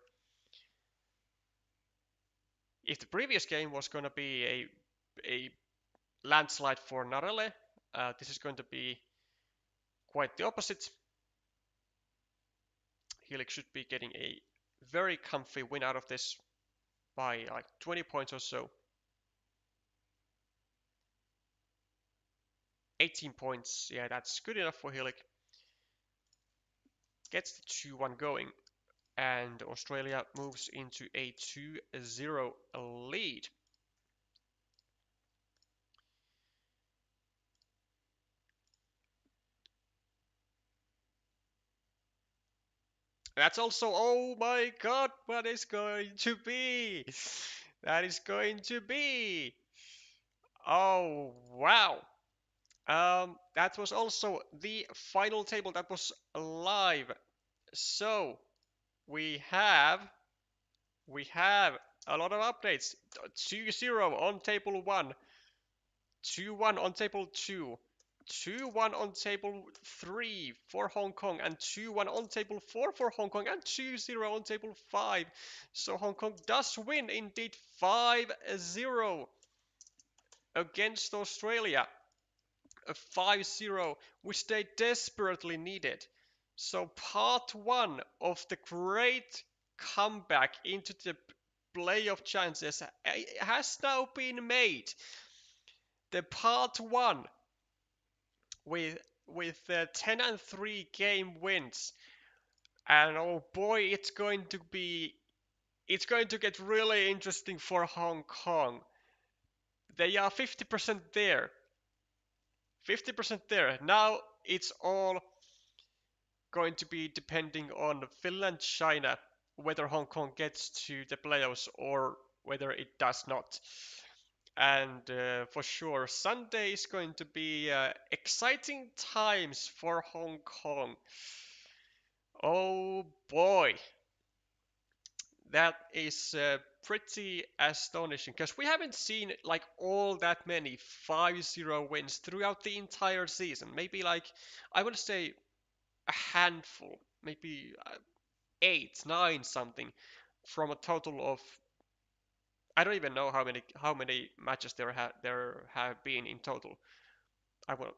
If the previous game was going to be a landslide for Narelle, this is going to be quite the opposite. Helic should be getting a very comfy win out of this by like 20 points or so. 18 points, yeah, that's good enough for Helic. Gets the 2-1 going, and Australia moves into a 2-0 lead. That's also, oh my god, what is going to be? That is going to be. Oh, wow. That was also the final table that was live. So we have a lot of updates. 2-0 on table 1, 2-1 on table 2, 2-1 on table 3 for Hong Kong, and 2-1 on table 4 for Hong Kong, and 2-0 on table 5. So Hong Kong does win indeed 5-0 against Australia. A 5-0, which they desperately needed. So part 1 of the great comeback into the playoff chances has now been made. The part 1 with 10-3 game wins, and oh boy, it's going to get really interesting for Hong Kong. They are 50% there. 50% there. Now it's all going to be depending on Finland, China, whether Hong Kong gets to the playoffs or whether it does not. And for sure, Sunday is going to be exciting times for Hong Kong. Oh boy, that is pretty astonishing because we haven't seen like all that many 5-0 wins throughout the entire season. Maybe like, I would say a handful, maybe 8, 9 something from a total of, I don't even know how many matches there have been in total. I will,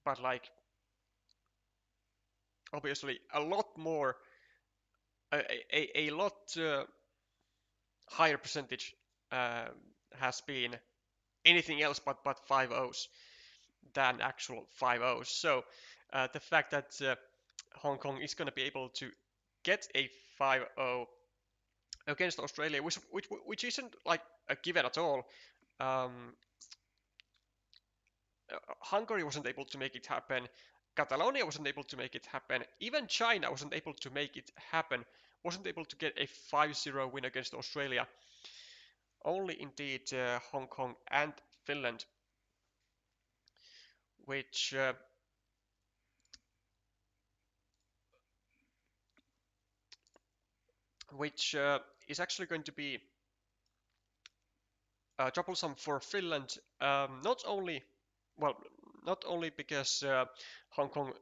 but like obviously a lot more, a lot higher percentage uh, has been anything else but 5-0s than actual 5-0s. So the fact that Hong Kong is going to be able to get a 5-0 against Australia, which isn't like a given at all. Um, Hungary wasn't able to make it happen. Catalonia wasn't able to make it happen. Even China wasn't able to make it happen. Wasn't able to get a 5-0 win against Australia. Only indeed Hong Kong and Finland, which is actually going to be troublesome for Finland. Not only, well, not only because Hong Kong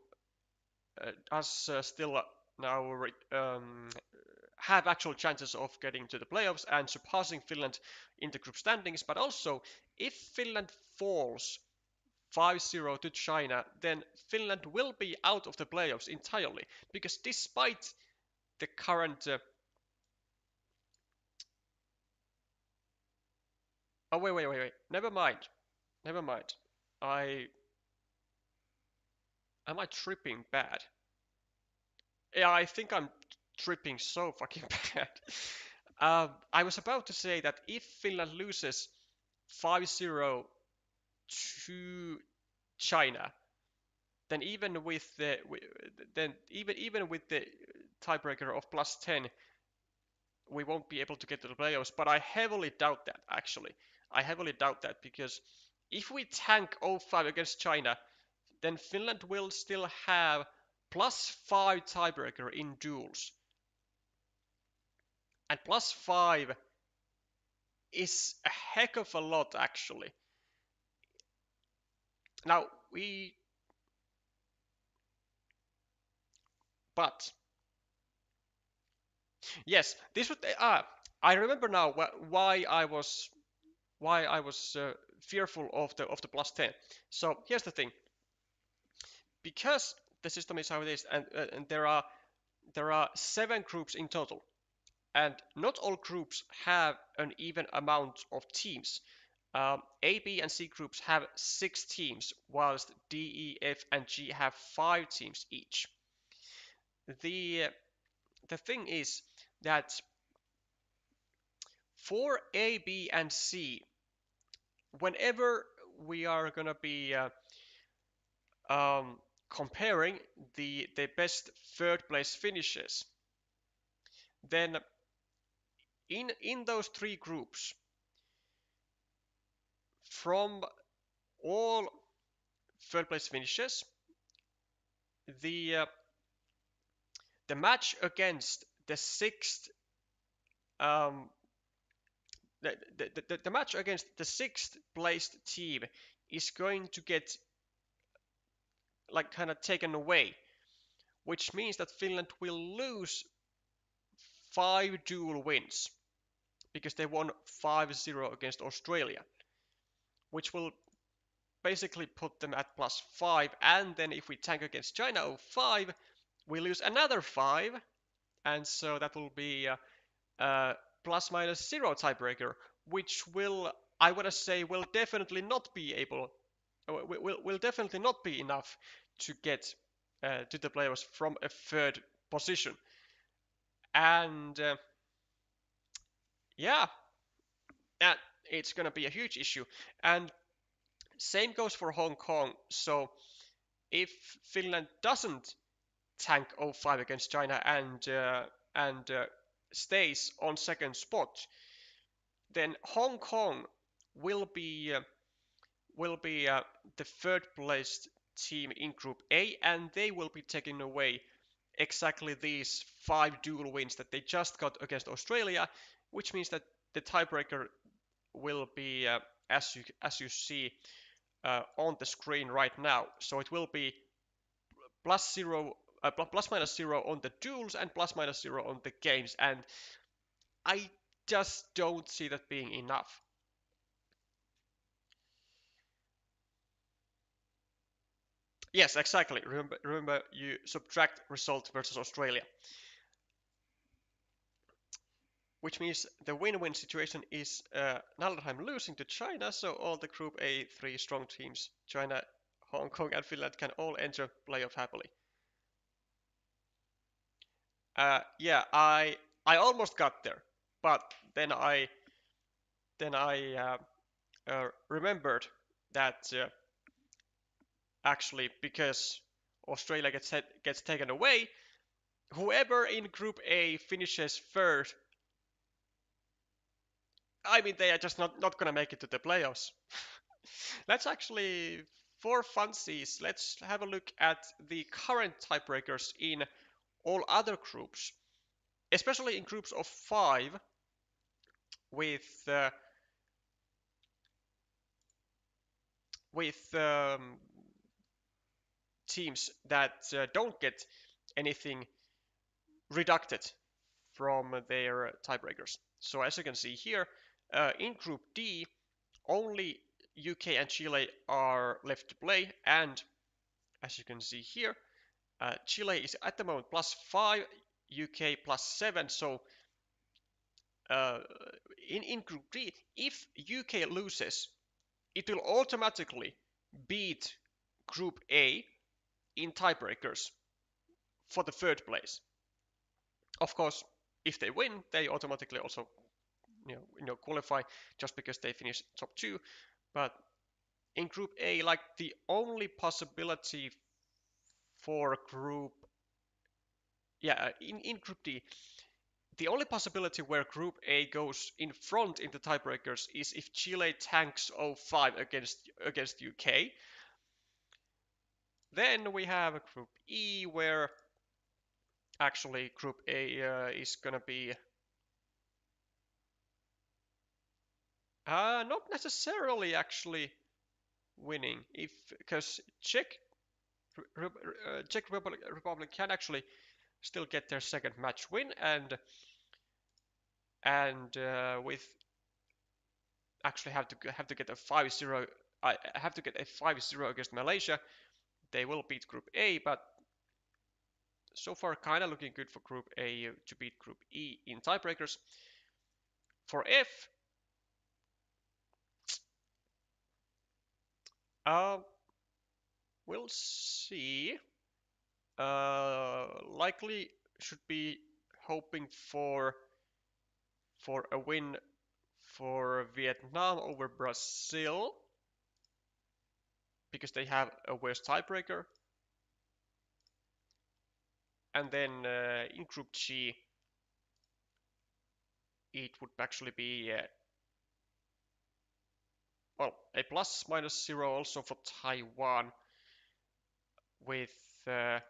does still now have actual chances of getting to the playoffs and surpassing Finland in the group standings, but also if Finland falls 5-0 to China, then Finland will be out of the playoffs entirely, because despite the current oh, wait, never mind, I am I tripping bad? Yeah, I think I'm tripping so fucking bad. I was about to say that if Finland loses 5-0 to China, then even with the tiebreaker of +10, we won't be able to get to the playoffs, but I heavily doubt that, actually. I heavily doubt that, because if we tank 0-5 against China, then Finland will still have +5 tiebreaker in duels. And +5 is a heck of a lot, actually. Now, but yes, this would. I remember now why I was fearful of the +10. So here's the thing: because the system is how it is, and there are 7 groups in total, and not all groups have an even amount of teams. A, B, and C groups have 6 teams, whilst D, E, F, and G have 5 teams each. The the thing is that for A, B, and C, whenever we are gonna be um, comparing the best third place finishes, then in those 3 groups, from all third place finishes, the uh, the match against the sixth um, the match against the 6th placed team is going to get like kind of taken away, which means that Finland will lose 5 dual wins because they won 5-0 against Australia, which will basically put them at +5. And then if we tank against China 0-5, we lose another 5, and so that will be +-0 tiebreaker, which will, I want to say, will definitely not be able, will definitely not be enough to get to the playoffs from a 3rd position. And yeah, that it's gonna be a huge issue. And same goes for Hong Kong. So if Finland doesn't tank 0-5 against China and stays on 2nd spot, then Hong Kong will be the 3rd placed team in Group A, and they will be taking away exactly these 5 dual wins that they just got against Australia, which means that the tiebreaker will be as you see on the screen right now. So it will be +-0 on the duels and +-0 on the games, and I just don't see that being enough. Yes, exactly. Remember, you subtract result versus Australia, which means the win-win situation is Nalderheim losing to China, so all the Group A 3 strong teams, China, Hong Kong, and Finland, can all enter playoff happily. Yeah, I almost got there, but then I remembered that actually, because Australia gets taken away, whoever in Group A finishes first, I mean, they are just not gonna make it to the playoffs. Let's actually, for funsies, let's have a look at the current tiebreakers in all other groups, especially in groups of 5 with teams that don't get anything reducted from their tiebreakers. So as you can see here, in Group D, only UK and Chile are left to play, and as you can see here, Chile is at the moment +5, UK +7. So uh, in Group D, if UK loses, it will automatically beat Group A in tiebreakers for the 3rd place. Of course, if they win, they automatically also qualify just because they finish top 2. But in Group A, like, the only possibility for in Group D, The only possibility where Group A goes in front in the tiebreakers is if Chile tanks 0-5 against UK. Then we have Group E, where actually Group A is gonna be not necessarily actually winning, if because Czech Republic can actually still get their second match win, and with actually have to get a 5-0. I have to get a 5-0 against Malaysia. They will beat Group A, but so far kind of looking good for Group A to beat Group E in tiebreakers. For F, uh, we'll see. Likely should be hoping for a win for Vietnam over Brazil because they have a worse tiebreaker. And then in Group G, it would actually be well, a +-0 also for Taiwan with +3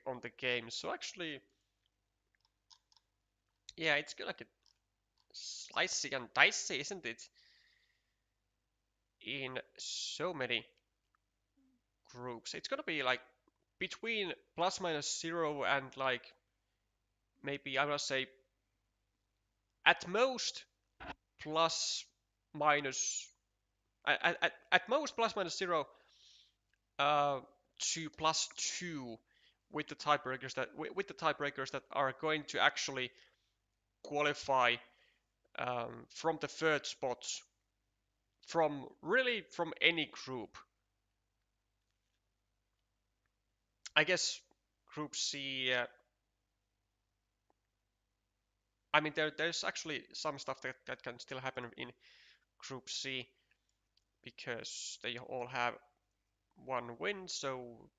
on the game. So actually, yeah, it's gonna get slicey and dicey, isn't it? In so many groups, it's gonna be like between +-0 and like maybe I must say at most plus minus at most +-0 to +2 with the tiebreakers that are going to actually qualify from the third spot from any group. I guess Group C. I mean, there's actually some stuff that can still happen in Group C because they all have one win. So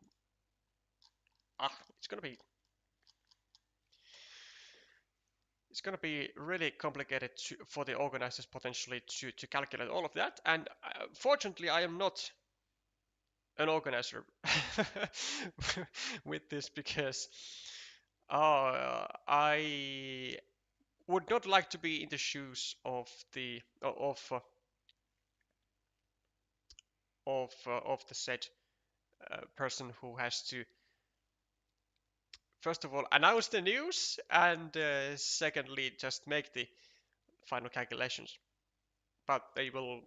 it's gonna be really complicated for the organizers potentially to calculate all of that. And fortunately, I am not an organizer with this because I would not like to be in the shoes of the said person who has to first of all announce the news and secondly just make the final calculations. But they will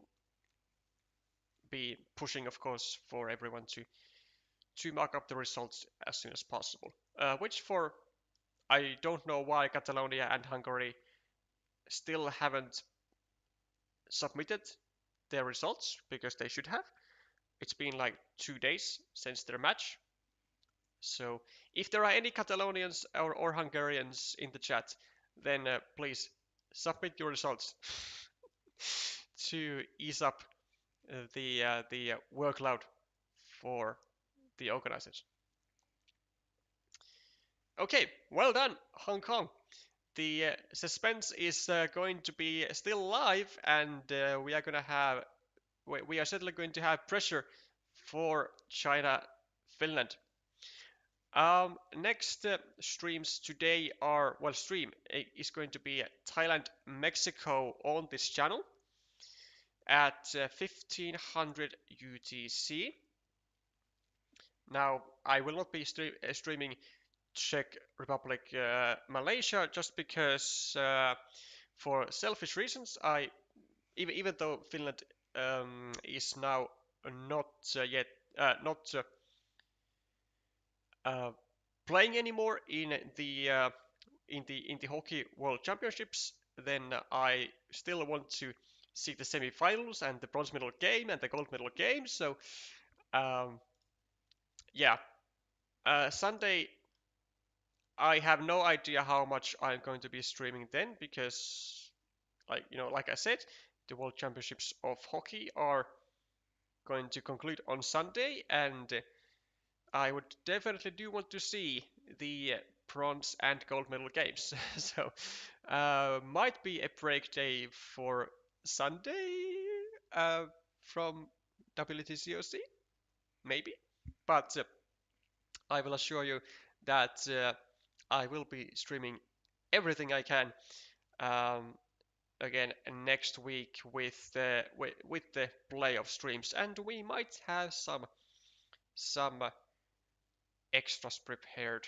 be pushing, of course, for everyone to mark up the results as soon as possible. Which for I don't know why Catalonia and Hungary still haven't submitted their results because they should have. It's been like 2 days since their match. So if there are any Catalonians or Hungarians in the chat, then please submit your results to ease up the workload for the organizers. Okay, well done, Hong Kong. The suspense is going to be still live, and we are certainly going to have pressure for China, Finland. Next streams today are stream is going to be Thailand, Mexico on this channel at 1500 UTC. Now I will not be streaming Czech Republic, Malaysia, just because for selfish reasons, even though Finland is now not yet not playing anymore in the Hockey World Championships, then I still want to see the semi-finals and the bronze medal game and the gold medal game. So yeah, Sunday I have no idea how much I'm going to be streaming then because, like I said, the World Championships of Hockey are going to conclude on Sunday, and I would definitely do want to see the bronze and gold medal games. So might be a break day for Sunday from WTCOC, maybe. But I will assure you that I will be streaming everything I can um, again next week with the playoff streams, and we might have some extras prepared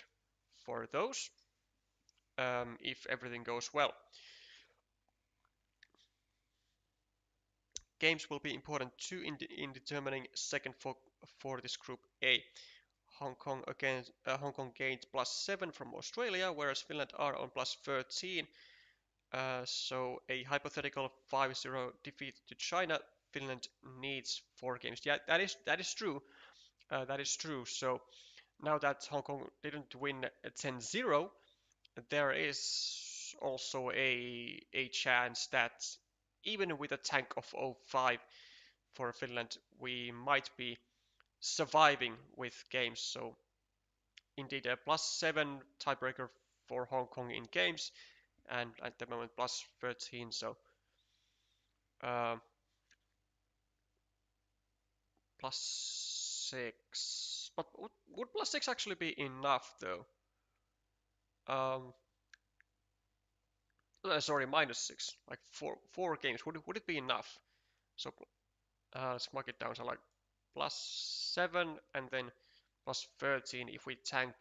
for those if everything goes well. Games will be important too in determining second for this group A. Hong Kong gained +7 from Australia, whereas Finland are on +13. So a hypothetical 5-0 defeat to China, Finland needs 4 games. Yeah, that is true. That is true. So now that Hong Kong didn't win 10-0, there is also a chance that even with a tank of 05 for Finland, we might be surviving with games. So indeed, a +7 tiebreaker for Hong Kong in games, and at the moment +13. So uh, +6. But would +6 actually be enough though? Um, sorry, -6. Like four games. Would it be enough? So let's mark it down. So like +7 and then +13. If we tank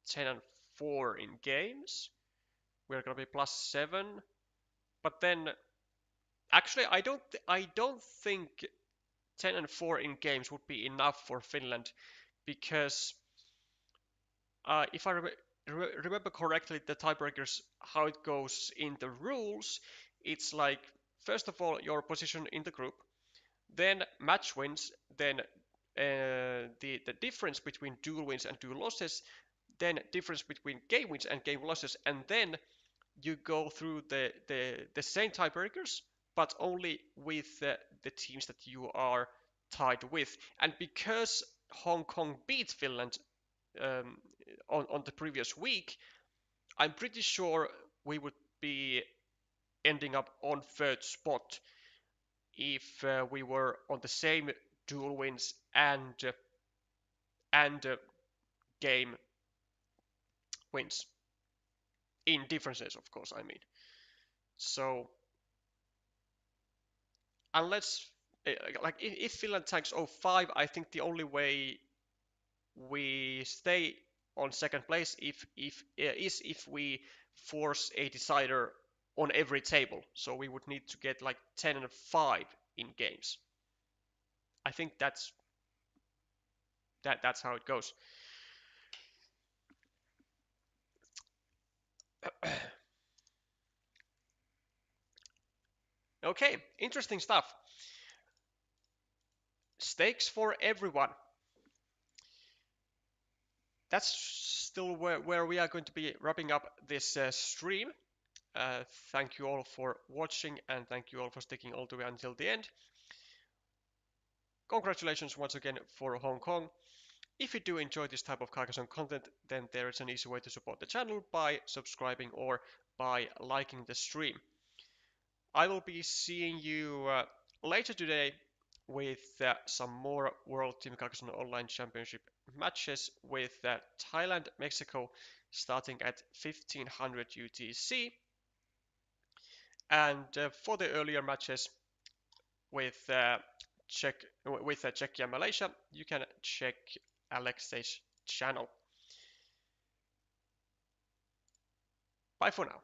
10 and 4 in games, we're gonna be +7. But then actually, I don't think 10 and 4 in games would be enough for Finland because if I remember correctly, the tiebreakers, how it goes in the rules, it's like first of all your position in the group, then match wins, then the difference between dual wins and dual losses, then difference between game wins and game losses, and then you go through the same tiebreakers, but only with the teams that you are tied with. And because Hong Kong beat Finland um, on the previous week, I'm pretty sure we would be ending up on third spot if we were on the same dual wins and game wins in differences, of course. I mean, so unless like if Finland tanks 05, I think the only way we stay on second place is if we force a decider on every table. So we would need to get like 10 and 5 in games. I think that's how it goes. Okay, interesting stuff. Stakes for everyone. That's still where we are going to be wrapping up this stream. Thank you all for watching, and thank you all for sticking all the way until the end. Congratulations once again for Hong Kong. If you do enjoy this type of Carcassonne content, then there is an easy way to support the channel by subscribing or by liking the stream. I will be seeing you later today with some more World Team Carcassonne Online Championship matches with Thailand, Mexico starting at 1500 UTC. And for the earlier matches with Czechia and Malaysia, you can check Alexei's channel. Bye for now.